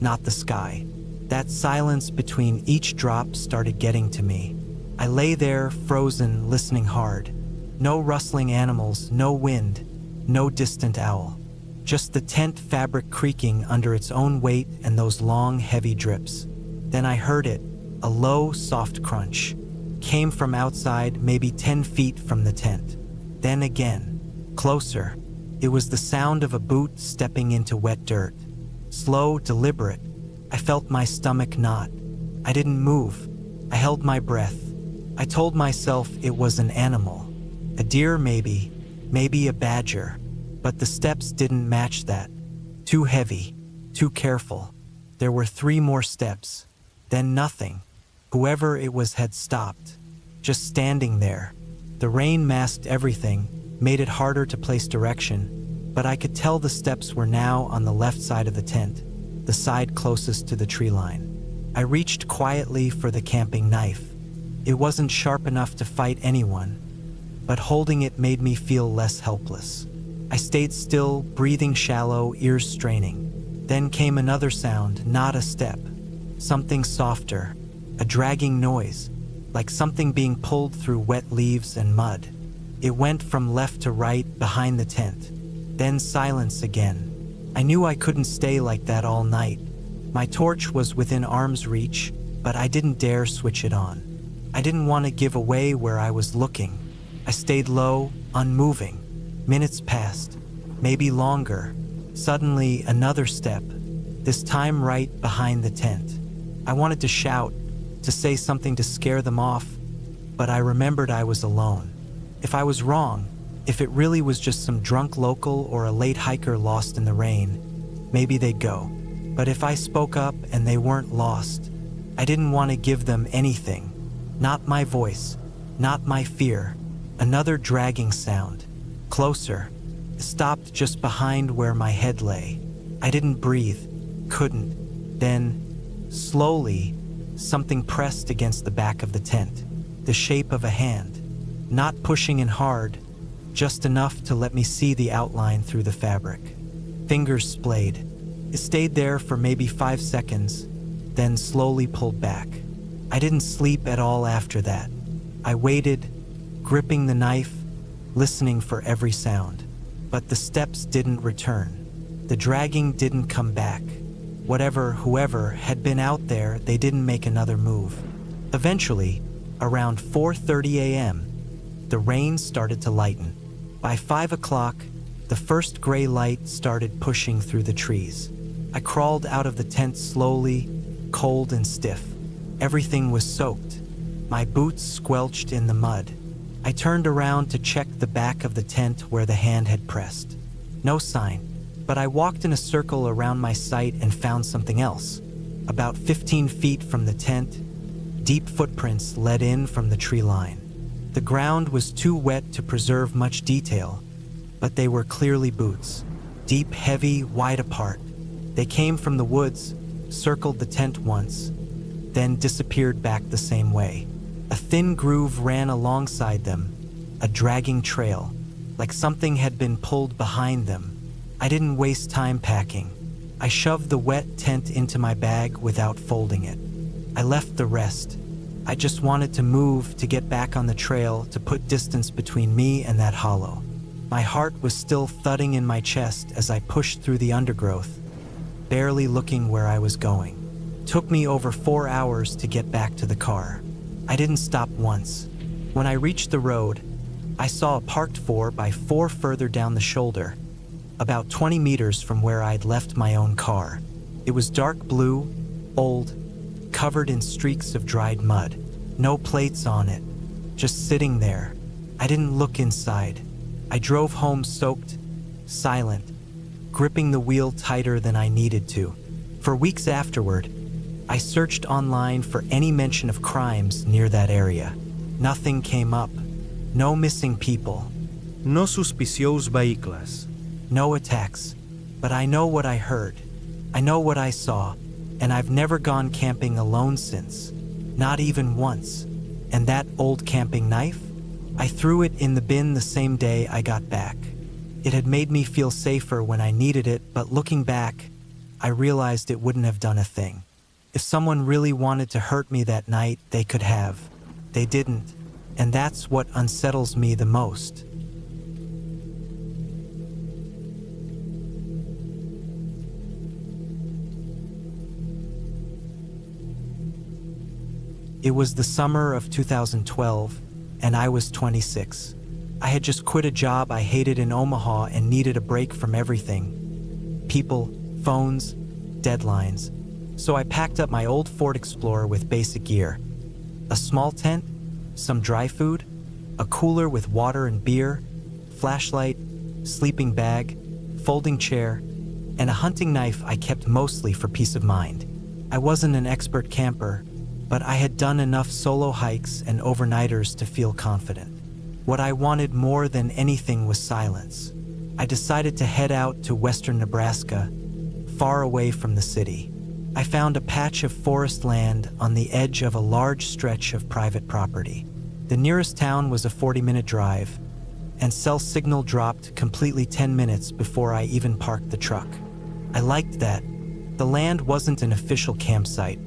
not the sky. That silence between each drop started getting to me. I lay there, frozen, listening hard. No rustling animals, no wind, no distant owl. Just the tent fabric creaking under its own weight and those long, heavy drips. Then I heard it, a low, soft crunch. Came from outside, maybe 10 feet from the tent. Then again, closer. It was the sound of a boot stepping into wet dirt. Slow, deliberate. I felt my stomach knot. I didn't move. I held my breath. I told myself it was an animal. A deer maybe a badger. But the steps didn't match that. Too heavy, too careful. There were 3 more steps. Then nothing. Whoever it was had stopped. Just standing there. The rain masked everything, made it harder to place direction, but I could tell the steps were now on the left side of the tent, the side closest to the tree line. I reached quietly for the camping knife. It wasn't sharp enough to fight anyone, but holding it made me feel less helpless. I stayed still, breathing shallow, ears straining. Then came another sound, not a step. Something softer, a dragging noise, like something being pulled through wet leaves and mud. It went from left to right behind the tent. Then silence again. I knew I couldn't stay like that all night. My torch was within arm's reach, but I didn't dare switch it on. I didn't want to give away where I was looking. I stayed low, unmoving. Minutes passed, maybe longer. Suddenly, another step, this time right behind the tent. I wanted to shout, to say something to scare them off, but I remembered I was alone. If I was wrong, if it really was just some drunk local or a late hiker lost in the rain, maybe they'd go. But if I spoke up and they weren't lost, I didn't want to give them anything. Not my voice, not my fear. Another dragging sound. Closer. Stopped just behind where my head lay. I didn't breathe. Couldn't. Then, slowly, something pressed against the back of the tent. The shape of a hand. Not pushing in hard, just enough to let me see the outline through the fabric. Fingers splayed. It stayed there for maybe 5 seconds, then slowly pulled back. I didn't sleep at all after that. I waited, gripping the knife, listening for every sound. But the steps didn't return. The dragging didn't come back. Whoever had been out there, they didn't make another move. Eventually, around 4:30 a.m., the rain started to lighten. By 5 o'clock, the first gray light started pushing through the trees. I crawled out of the tent slowly, cold and stiff. Everything was soaked. My boots squelched in the mud. I turned around to check the back of the tent where the hand had pressed. No sign, but I walked in a circle around my site and found something else. About 15 feet from the tent, deep footprints led in from the tree line. The ground was too wet to preserve much detail, but they were clearly boots. Deep, heavy, wide apart. They came from the woods, circled the tent once, then disappeared back the same way. A thin groove ran alongside them, a dragging trail, like something had been pulled behind them. I didn't waste time packing. I shoved the wet tent into my bag without folding it. I left the rest. I just wanted to move, to get back on the trail, to put distance between me and that hollow. My heart was still thudding in my chest as I pushed through the undergrowth, barely looking where I was going. It took me over 4 hours to get back to the car. I didn't stop once. When I reached the road, I saw a parked 4x4 further down the shoulder, about 20 meters from where I'd left my own car. It was dark blue, old, covered in streaks of dried mud. No plates on it, just sitting there. I didn't look inside. I drove home soaked, silent, gripping the wheel tighter than I needed to. For weeks afterward, I searched online for any mention of crimes near that area. Nothing came up. No missing people. No suspicious vehicles. No attacks. But I know what I heard. I know what I saw. And I've never gone camping alone since. Not even once. And that old camping knife? I threw it in the bin the same day I got back. It had made me feel safer when I needed it, but looking back, I realized it wouldn't have done a thing. If someone really wanted to hurt me that night, they could have. They didn't, and that's what unsettles me the most. It was the summer of 2012, and I was 26. I had just quit a job I hated in Omaha and needed a break from everything. People, phones, deadlines. So I packed up my old Ford Explorer with basic gear. A small tent, some dry food, a cooler with water and beer, flashlight, sleeping bag, folding chair, and a hunting knife I kept mostly for peace of mind. I wasn't an expert camper, but I had done enough solo hikes and overnighters to feel confident. What I wanted more than anything was silence. I decided to head out to western Nebraska, far away from the city. I found a patch of forest land on the edge of a large stretch of private property. The nearest town was a 40-minute drive, and cell signal dropped completely 10 minutes before I even parked the truck. I liked that. The land wasn't an official campsite,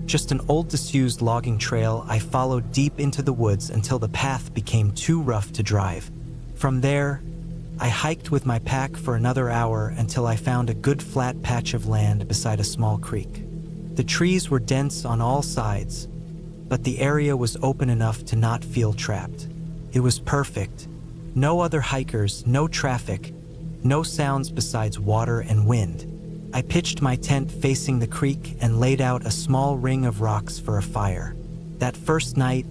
just an old disused logging trail I followed deep into the woods until the path became too rough to drive. From there, I hiked with my pack for another hour until I found a good flat patch of land beside a small creek. The trees were dense on all sides, but the area was open enough to not feel trapped. It was perfect. No other hikers, no traffic, no sounds besides water and wind. I pitched my tent facing the creek and laid out a small ring of rocks for a fire. That first night,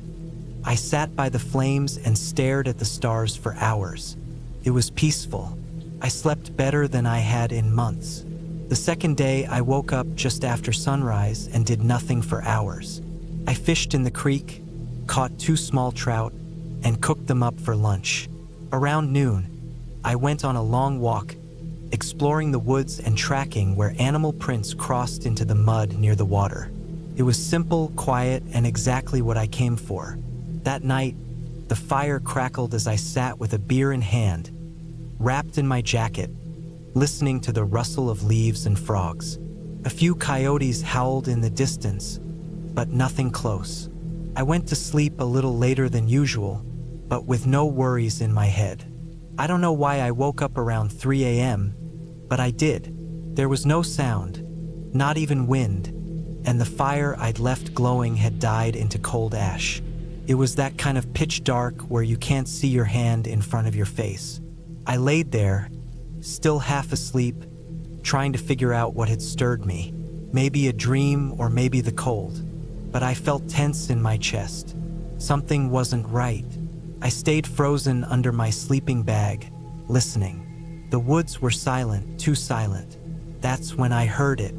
I sat by the flames and stared at the stars for hours. It was peaceful. I slept better than I had in months. The second day, I woke up just after sunrise and did nothing for hours. I fished in the creek, caught 2 small trout, and cooked them up for lunch. Around noon, I went on a long walk, exploring the woods and tracking where animal prints crossed into the mud near the water. It was simple, quiet, and exactly what I came for. That night, the fire crackled as I sat with a beer in hand, wrapped in my jacket, listening to the rustle of leaves and frogs. A few coyotes howled in the distance, but nothing close. I went to sleep a little later than usual, but with no worries in my head. I don't know why I woke up around 3 a.m., but I did. There was no sound, not even wind, and the fire I'd left glowing had died into cold ash. It was that kind of pitch dark where you can't see your hand in front of your face. I laid there, still half asleep, trying to figure out what had stirred me. Maybe a dream or maybe the cold, but I felt tense in my chest. Something wasn't right. I stayed frozen under my sleeping bag, listening. The woods were silent, too silent. That's when I heard it.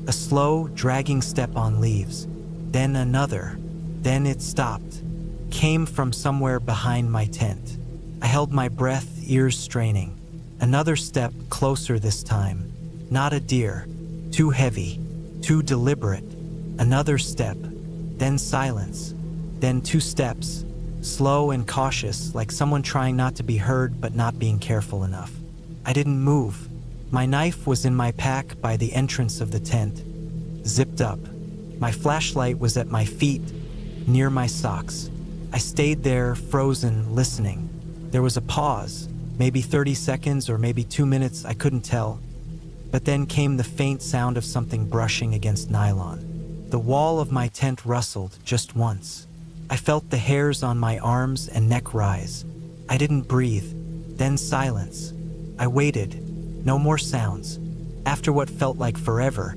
A slow, dragging step on leaves. Then another. Then it stopped. Came from somewhere behind my tent. I held my breath, ears straining. Another step, closer this time. Not a deer. Too heavy. Too deliberate. Another step. Then silence. Then 2 steps. Slow and cautious, like someone trying not to be heard but not being careful enough. I didn't move. My knife was in my pack by the entrance of the tent, zipped up. My flashlight was at my feet, near my socks. I stayed there, frozen, listening. There was a pause, maybe 30 seconds or maybe 2 minutes, I couldn't tell. But then came the faint sound of something brushing against nylon. The wall of my tent rustled just once. I felt the hairs on my arms and neck rise. I didn't breathe. Then silence. I waited. No more sounds. After what felt like forever,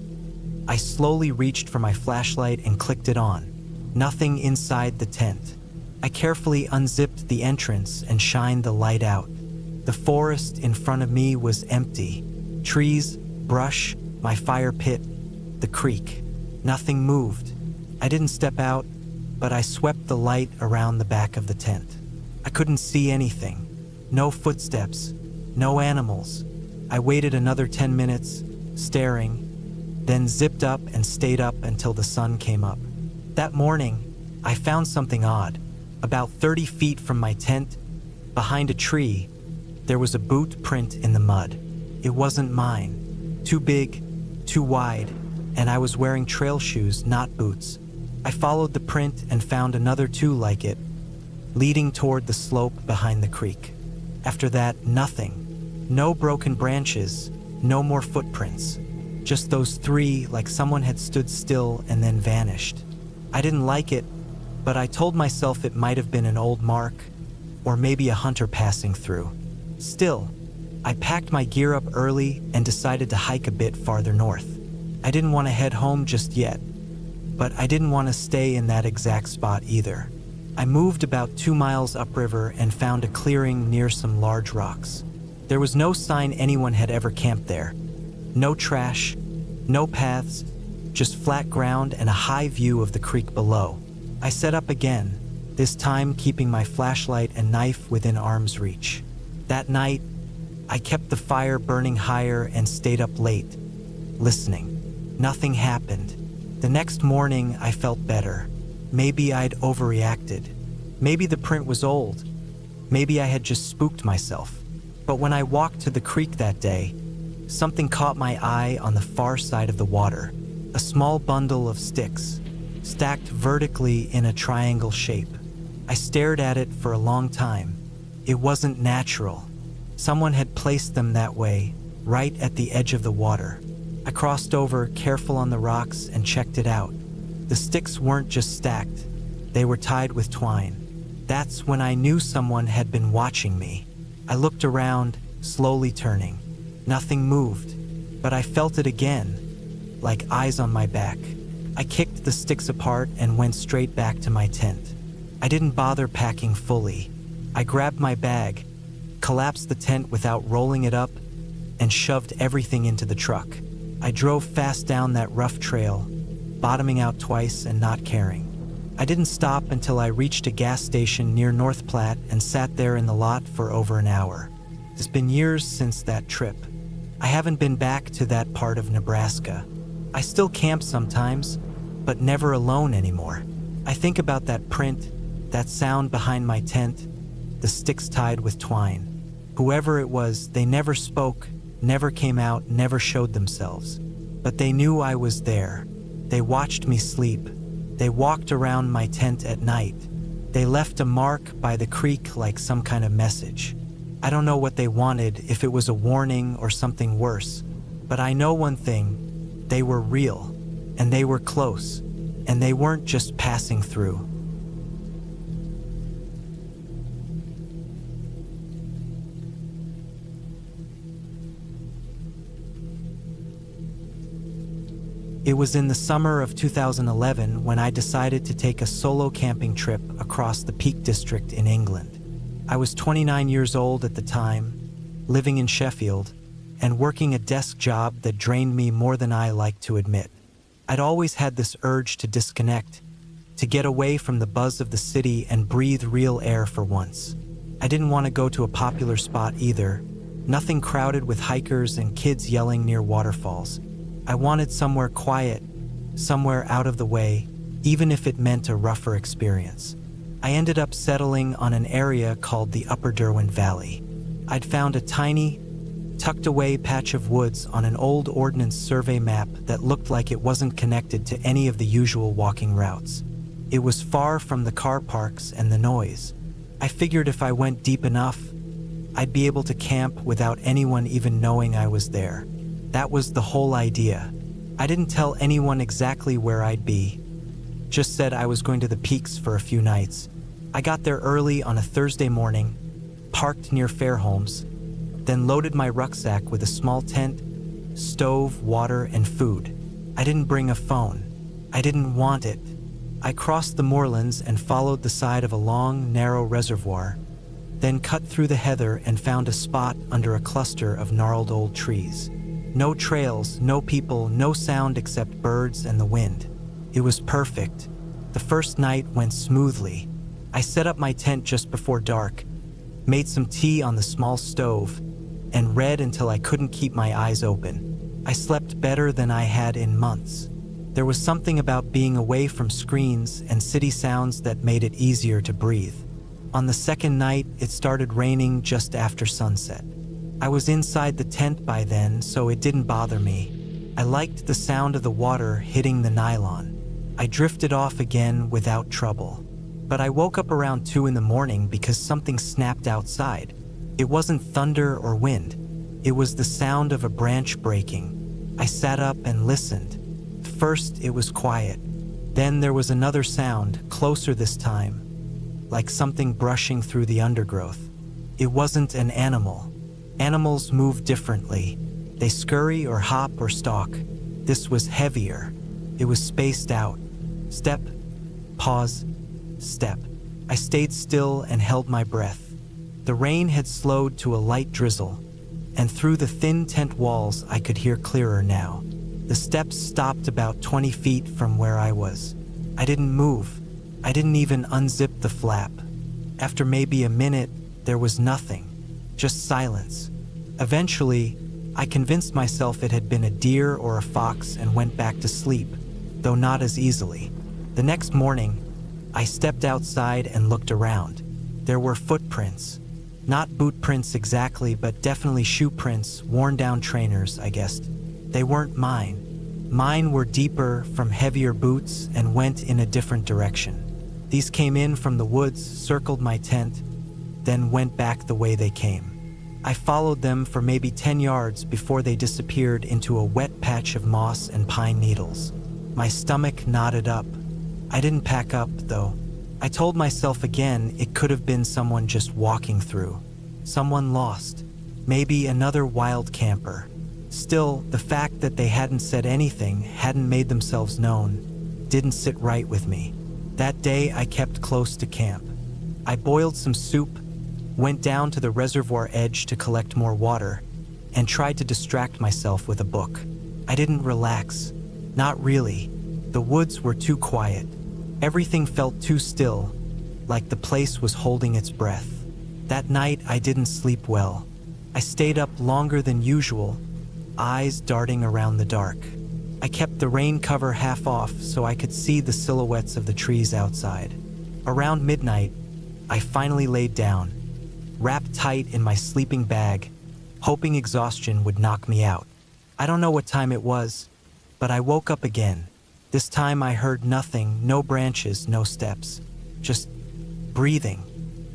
I slowly reached for my flashlight and clicked it on. Nothing inside the tent. I carefully unzipped the entrance and shined the light out. The forest in front of me was empty. Trees, brush, my fire pit, the creek. Nothing moved. I didn't step out, but I swept the light around the back of the tent. I couldn't see anything. No footsteps, no animals. I waited another 10 minutes, staring, then zipped up and stayed up until the sun came up. That morning, I found something odd. About 30 feet from my tent, behind a tree, there was a boot print in the mud. It wasn't mine. Too big, too wide, and I was wearing trail shoes, not boots. I followed the print and found another two like it, leading toward the slope behind the creek. After that, nothing. No broken branches, no more footprints. Just those three, like someone had stood still and then vanished. I didn't like it, but I told myself it might have been an old mark, or maybe a hunter passing through. Still, I packed my gear up early and decided to hike a bit farther north. I didn't want to head home just yet, but I didn't want to stay in that exact spot either. I moved about 2 miles upriver and found a clearing near some large rocks. There was no sign anyone had ever camped there. No trash, no paths, just flat ground and a high view of the creek below. I set up again, this time keeping my flashlight and knife within arm's reach. That night, I kept the fire burning higher and stayed up late, listening. Nothing happened. The next morning, I felt better. Maybe I'd overreacted. Maybe the print was old. Maybe I had just spooked myself. But when I walked to the creek that day, something caught my eye on the far side of the water. A small bundle of sticks, stacked vertically in a triangle shape. I stared at it for a long time. It wasn't natural. Someone had placed them that way, right at the edge of the water. I crossed over, careful on the rocks, and checked it out. The sticks weren't just stacked, they were tied with twine. That's when I knew someone had been watching me. I looked around, slowly turning. Nothing moved, but I felt it again, like eyes on my back. I kicked the sticks apart and went straight back to my tent. I didn't bother packing fully. I grabbed my bag, collapsed the tent without rolling it up, and shoved everything into the truck. I drove fast down that rough trail, bottoming out twice and not caring. I didn't stop until I reached a gas station near North Platte and sat there in the lot for over an hour. It's been years since that trip. I haven't been back to that part of Nebraska. I still camp sometimes, but never alone anymore. I think about that print, that sound behind my tent, the sticks tied with twine. Whoever it was, they never spoke, never came out, never showed themselves. But they knew I was there. They watched me sleep. They walked around my tent at night. They left a mark by the creek like some kind of message. I don't know what they wanted, if it was a warning or something worse. But I know one thing, they were real, and they were close, and they weren't just passing through. It was in the summer of 2011 when I decided to take a solo camping trip across the Peak District in England. I was 29 years old at the time, living in Sheffield, and working a desk job that drained me more than I like to admit. I'd always had this urge to disconnect, to get away from the buzz of the city and breathe real air for once. I didn't want to go to a popular spot either, nothing crowded with hikers and kids yelling near waterfalls. I wanted somewhere quiet, somewhere out of the way, even if it meant a rougher experience. I ended up settling on an area called the Upper Derwin Valley. I'd found a tiny, tucked away patch of woods on an old ordnance survey map that looked like it wasn't connected to any of the usual walking routes. It was far from the car parks and the noise. I figured if I went deep enough, I'd be able to camp without anyone even knowing I was there. That was the whole idea. I didn't tell anyone exactly where I'd be, just said I was going to the peaks for a few nights. I got there early on a Thursday morning, parked near Fairholmes, then loaded my rucksack with a small tent, stove, water, and food. I didn't bring a phone. I didn't want it. I crossed the moorlands and followed the side of a long, narrow reservoir, then cut through the heather and found a spot under a cluster of gnarled old trees. No trails, no people, no sound except birds and the wind. It was perfect. The first night went smoothly. I set up my tent just before dark, made some tea on the small stove, and read until I couldn't keep my eyes open. I slept better than I had in months. There was something about being away from screens and city sounds that made it easier to breathe. On the second night, it started raining just after sunset. I was inside the tent by then, so it didn't bother me. I liked the sound of the water hitting the nylon. I drifted off again without trouble. But I woke up around 2 in the morning because something snapped outside. It wasn't thunder or wind. It was the sound of a branch breaking. I sat up and listened. First, it was quiet. Then there was another sound, closer this time, like something brushing through the undergrowth. It wasn't an animal. Animals move differently. They scurry or hop or stalk. This was heavier. It was spaced out. Step, pause, step. I stayed still and held my breath. The rain had slowed to a light drizzle, and through the thin tent walls I could hear clearer now. The steps stopped about 20 feet from where I was. I didn't move. I didn't even unzip the flap. After maybe a minute, there was nothing, just silence. Eventually, I convinced myself it had been a deer or a fox and went back to sleep, though not as easily. The next morning, I stepped outside and looked around. There were footprints. Not boot prints exactly, but definitely shoe prints, worn down trainers, I guessed. They weren't mine. Mine were deeper, from heavier boots, and went in a different direction. These came in from the woods, circled my tent, then went back the way they came. I followed them for maybe 10 yards before they disappeared into a wet patch of moss and pine needles. My stomach knotted up. I didn't pack up, though. I told myself again it could have been someone just walking through. Someone lost. Maybe another wild camper. Still, the fact that they hadn't said anything, hadn't made themselves known, didn't sit right with me. That day, I kept close to camp. I boiled some soup, went down to the reservoir edge to collect more water, and tried to distract myself with a book. I didn't relax. Not really. The woods were too quiet. Everything felt too still, like the place was holding its breath. That night, I didn't sleep well. I stayed up longer than usual, eyes darting around the dark. I kept the rain cover half off so I could see the silhouettes of the trees outside. Around midnight, I finally laid down, wrapped tight in my sleeping bag, hoping exhaustion would knock me out. I don't know what time it was, but I woke up again. This time I heard nothing, no branches, no steps, just breathing.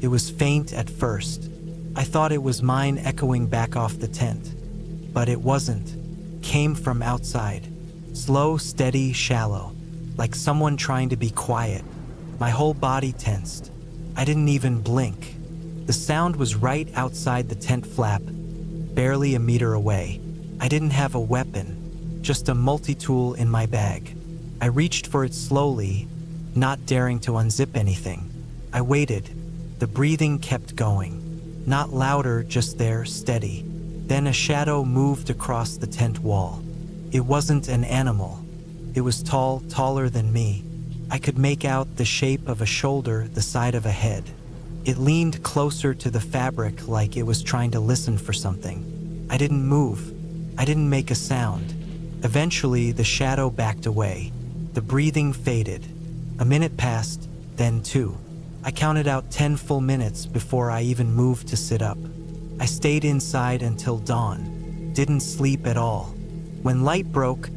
It was faint at first. I thought it was mine echoing back off the tent, but it wasn't. Came from outside. Slow, steady, shallow, like someone trying to be quiet. My whole body tensed. I didn't even blink. The sound was right outside the tent flap, barely a meter away. I didn't have a weapon, just a multi-tool in my bag. I reached for it slowly, not daring to unzip anything. I waited. The breathing kept going. Not louder, just there, steady. Then a shadow moved across the tent wall. It wasn't an animal. It was tall, taller than me. I could make out the shape of a shoulder, the side of a head. It leaned closer to the fabric like it was trying to listen for something. I didn't move. I didn't make a sound. Eventually, the shadow backed away. The breathing faded. A minute passed, then 2. I counted out 10 full minutes before I even moved to sit up. I stayed inside until dawn. Didn't sleep at all. When light broke,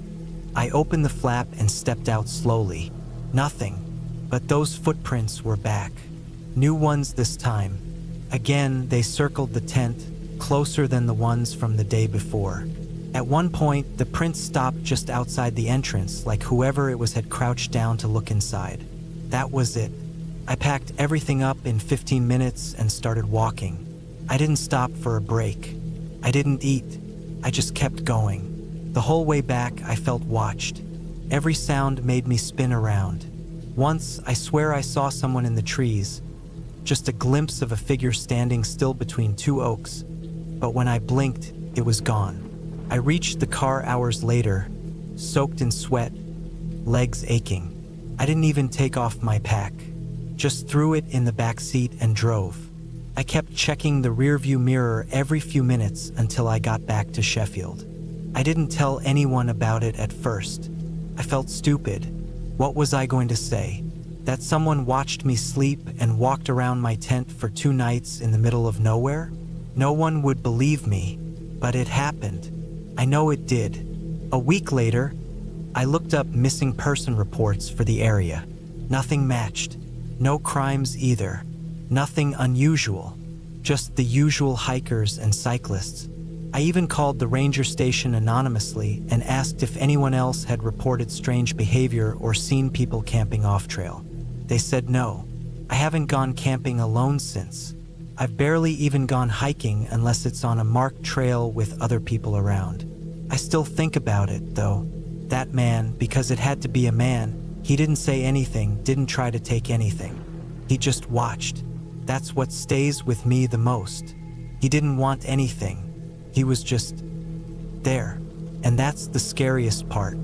I opened the flap and stepped out slowly. Nothing, but those footprints were back. New ones this time. Again, they circled the tent, closer than the ones from the day before. At one point, the prints stopped just outside the entrance, like whoever it was had crouched down to look inside. That was it. I packed everything up in 15 minutes and started walking. I didn't stop for a break. I didn't eat. I just kept going. The whole way back, I felt watched. Every sound made me spin around. Once, I swear I saw someone in the trees, just a glimpse of a figure standing still between two oaks, but when I blinked, it was gone. I reached the car hours later, soaked in sweat, legs aching. I didn't even take off my pack, just threw it in the back seat and drove. I kept checking the rearview mirror every few minutes until I got back to Sheffield. I didn't tell anyone about it at first. I felt stupid. What was I going to say? That someone watched me sleep and walked around my tent for 2 nights in the middle of nowhere? No one would believe me, but it happened. I know it did. A week later, I looked up missing person reports for the area. Nothing matched. No crimes either. Nothing unusual. Just the usual hikers and cyclists. I even called the ranger station anonymously and asked if anyone else had reported strange behavior or seen people camping off-trail. They said no. I haven't gone camping alone since. I've barely even gone hiking unless it's on a marked trail with other people around. I still think about it, though. That man, because it had to be a man, he didn't say anything, didn't try to take anything. He just watched. That's what stays with me the most. He didn't want anything. He was just there. And that's the scariest part.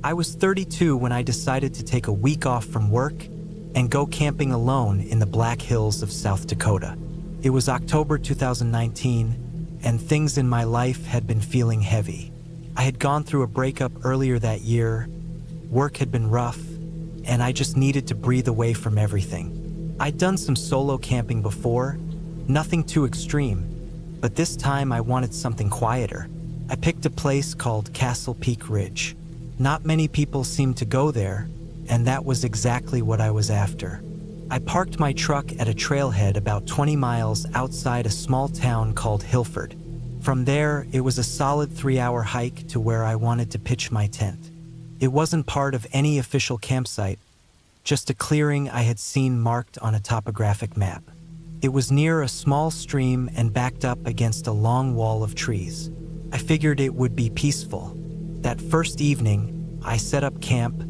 I was 32 when I decided to take a week off from work and go camping alone in the Black Hills of South Dakota. It was October 2019, and things in my life had been feeling heavy. I had gone through a breakup earlier that year, work had been rough, and I just needed to breathe away from everything. I'd done some solo camping before, nothing too extreme, but this time I wanted something quieter. I picked a place called Castle Peak Ridge. Not many people seemed to go there, and that was exactly what I was after. I parked my truck at a trailhead about 20 miles outside a small town called Hilford. From there, it was a solid 3-hour hike to where I wanted to pitch my tent. It wasn't part of any official campsite, just a clearing I had seen marked on a topographic map. It was near a small stream and backed up against a long wall of trees. I figured it would be peaceful. That first evening, I set up camp,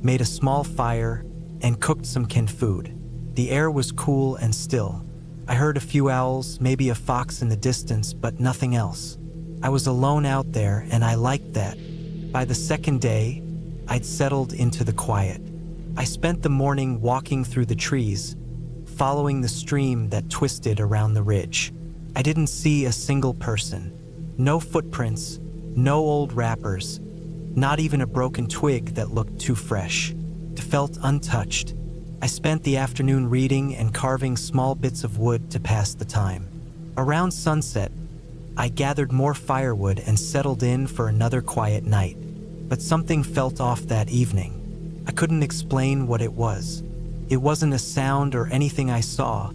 made a small fire, and cooked some canned food. The air was cool and still. I heard a few owls, maybe a fox in the distance, but nothing else. I was alone out there, and I liked that. By the second day, I'd settled into the quiet. I spent the morning walking through the trees, following the stream that twisted around the ridge. I didn't see a single person. No footprints, no old wrappers, not even a broken twig that looked too fresh. It felt untouched. I spent the afternoon reading and carving small bits of wood to pass the time. Around sunset, I gathered more firewood and settled in for another quiet night. But something felt off that evening. I couldn't explain what it was. It wasn't a sound or anything I saw.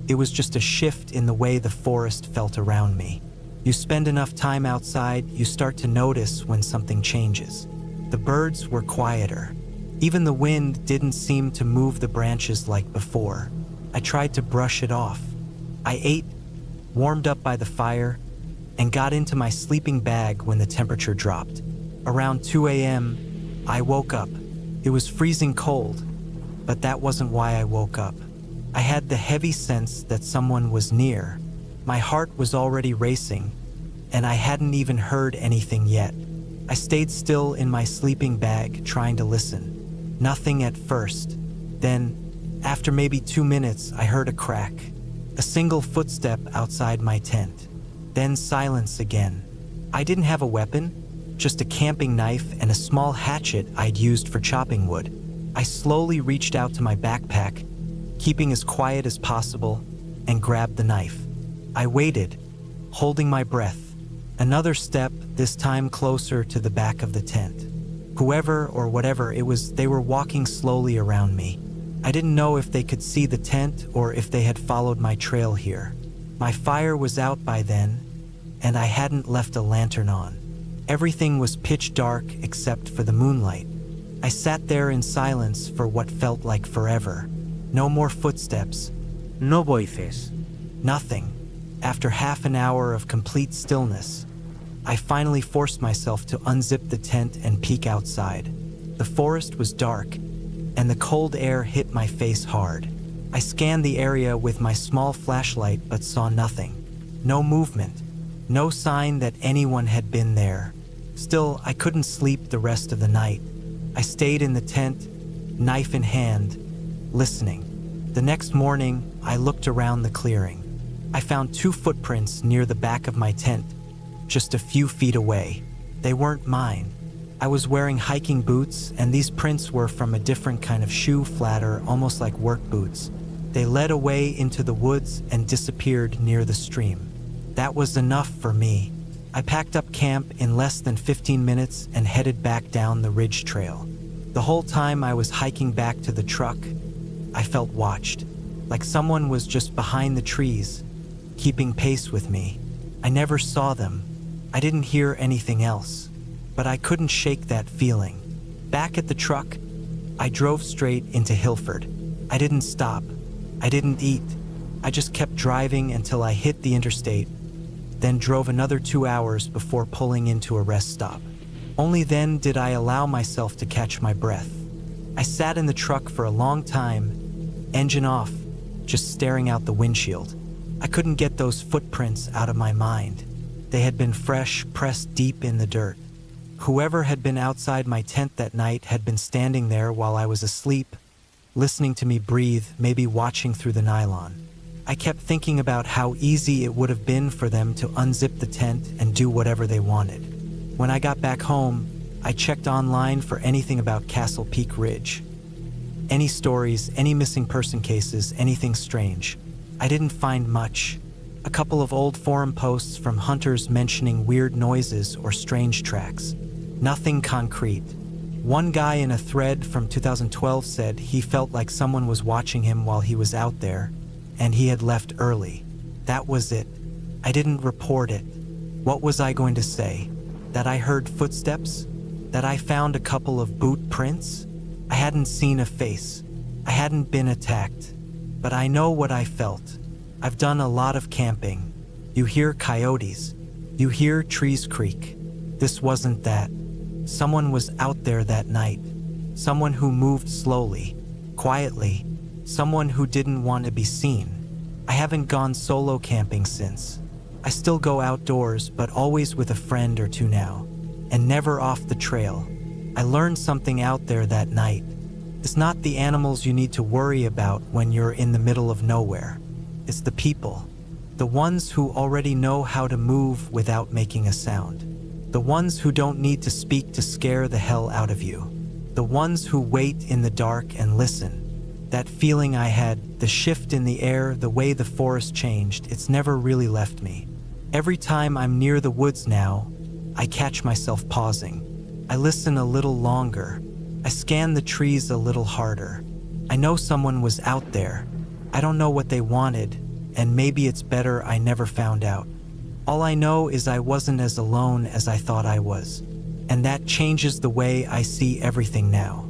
It was just a shift in the way the forest felt around me. You spend enough time outside, you start to notice when something changes. The birds were quieter. Even the wind didn't seem to move the branches like before. I tried to brush it off. I ate, warmed up by the fire, and got into my sleeping bag when the temperature dropped. Around 2 a.m., I woke up. It was freezing cold, but that wasn't why I woke up. I had the heavy sense that someone was near. My heart was already racing, and I hadn't even heard anything yet. I stayed still in my sleeping bag, trying to listen. Nothing at first. Then, after maybe 2 minutes, I heard a crack. A single footstep outside my tent. Then silence again. I didn't have a weapon, just a camping knife and a small hatchet I'd used for chopping wood. I slowly reached out to my backpack, keeping as quiet as possible, and grabbed the knife. I waited, holding my breath. Another step, this time closer to the back of the tent. Whoever or whatever it was, they were walking slowly around me. I didn't know if they could see the tent or if they had followed my trail here. My fire was out by then, and I hadn't left a lantern on. Everything was pitch dark except for the moonlight. I sat there in silence for what felt like forever. No more footsteps. No voices. Nothing. After half an hour of complete stillness, I finally forced myself to unzip the tent and peek outside. The forest was dark, and the cold air hit my face hard. I scanned the area with my small flashlight but saw nothing. No movement. No sign that anyone had been there. Still, I couldn't sleep the rest of the night. I stayed in the tent, knife in hand, listening. The next morning, I looked around the clearing. I found 2 footprints near the back of my tent, just a few feet away. They weren't mine. I was wearing hiking boots, and these prints were from a different kind of shoe, flatter, almost like work boots. They led away into the woods and disappeared near the stream. That was enough for me. I packed up camp in less than 15 minutes and headed back down the ridge trail. The whole time I was hiking back to the truck, I felt watched, like someone was just behind the trees, keeping pace with me. I never saw them. I didn't hear anything else, but I couldn't shake that feeling. Back at the truck, I drove straight into Hilford. I didn't stop. I didn't eat. I just kept driving until I hit the interstate, then drove another 2 hours before pulling into a rest stop. Only then did I allow myself to catch my breath. I sat in the truck for a long time, engine off, just staring out the windshield. I couldn't get those footprints out of my mind. They had been fresh, pressed deep in the dirt. Whoever had been outside my tent that night had been standing there while I was asleep, listening to me breathe, maybe watching through the nylon. I kept thinking about how easy it would have been for them to unzip the tent and do whatever they wanted. When I got back home, I checked online for anything about Castle Peak Ridge. Any stories, any missing person cases, anything strange. I didn't find much. A couple of old forum posts from hunters mentioning weird noises or strange tracks. Nothing concrete. One guy in a thread from 2012 said he felt like someone was watching him while he was out there, and he had left early. That was it. I didn't report it. What was I going to say? That I heard footsteps? That I found a couple of boot prints? I hadn't seen a face. I hadn't been attacked. But I know what I felt. I've done a lot of camping. You hear coyotes. You hear trees creak. This wasn't that. Someone was out there that night. Someone who moved slowly, quietly. Someone who didn't want to be seen. I haven't gone solo camping since. I still go outdoors, but always with a friend or two now, and never off the trail. I learned something out there that night. It's not the animals you need to worry about when you're in the middle of nowhere. It's the people. The ones who already know how to move without making a sound. The ones who don't need to speak to scare the hell out of you. The ones who wait in the dark and listen. That feeling I had, the shift in the air, the way the forest changed, it's never really left me. Every time I'm near the woods now, I catch myself pausing. I listen a little longer. I scan the trees a little harder. I know someone was out there. I don't know what they wanted, and maybe it's better I never found out. All I know is I wasn't as alone as I thought I was, and that changes the way I see everything now.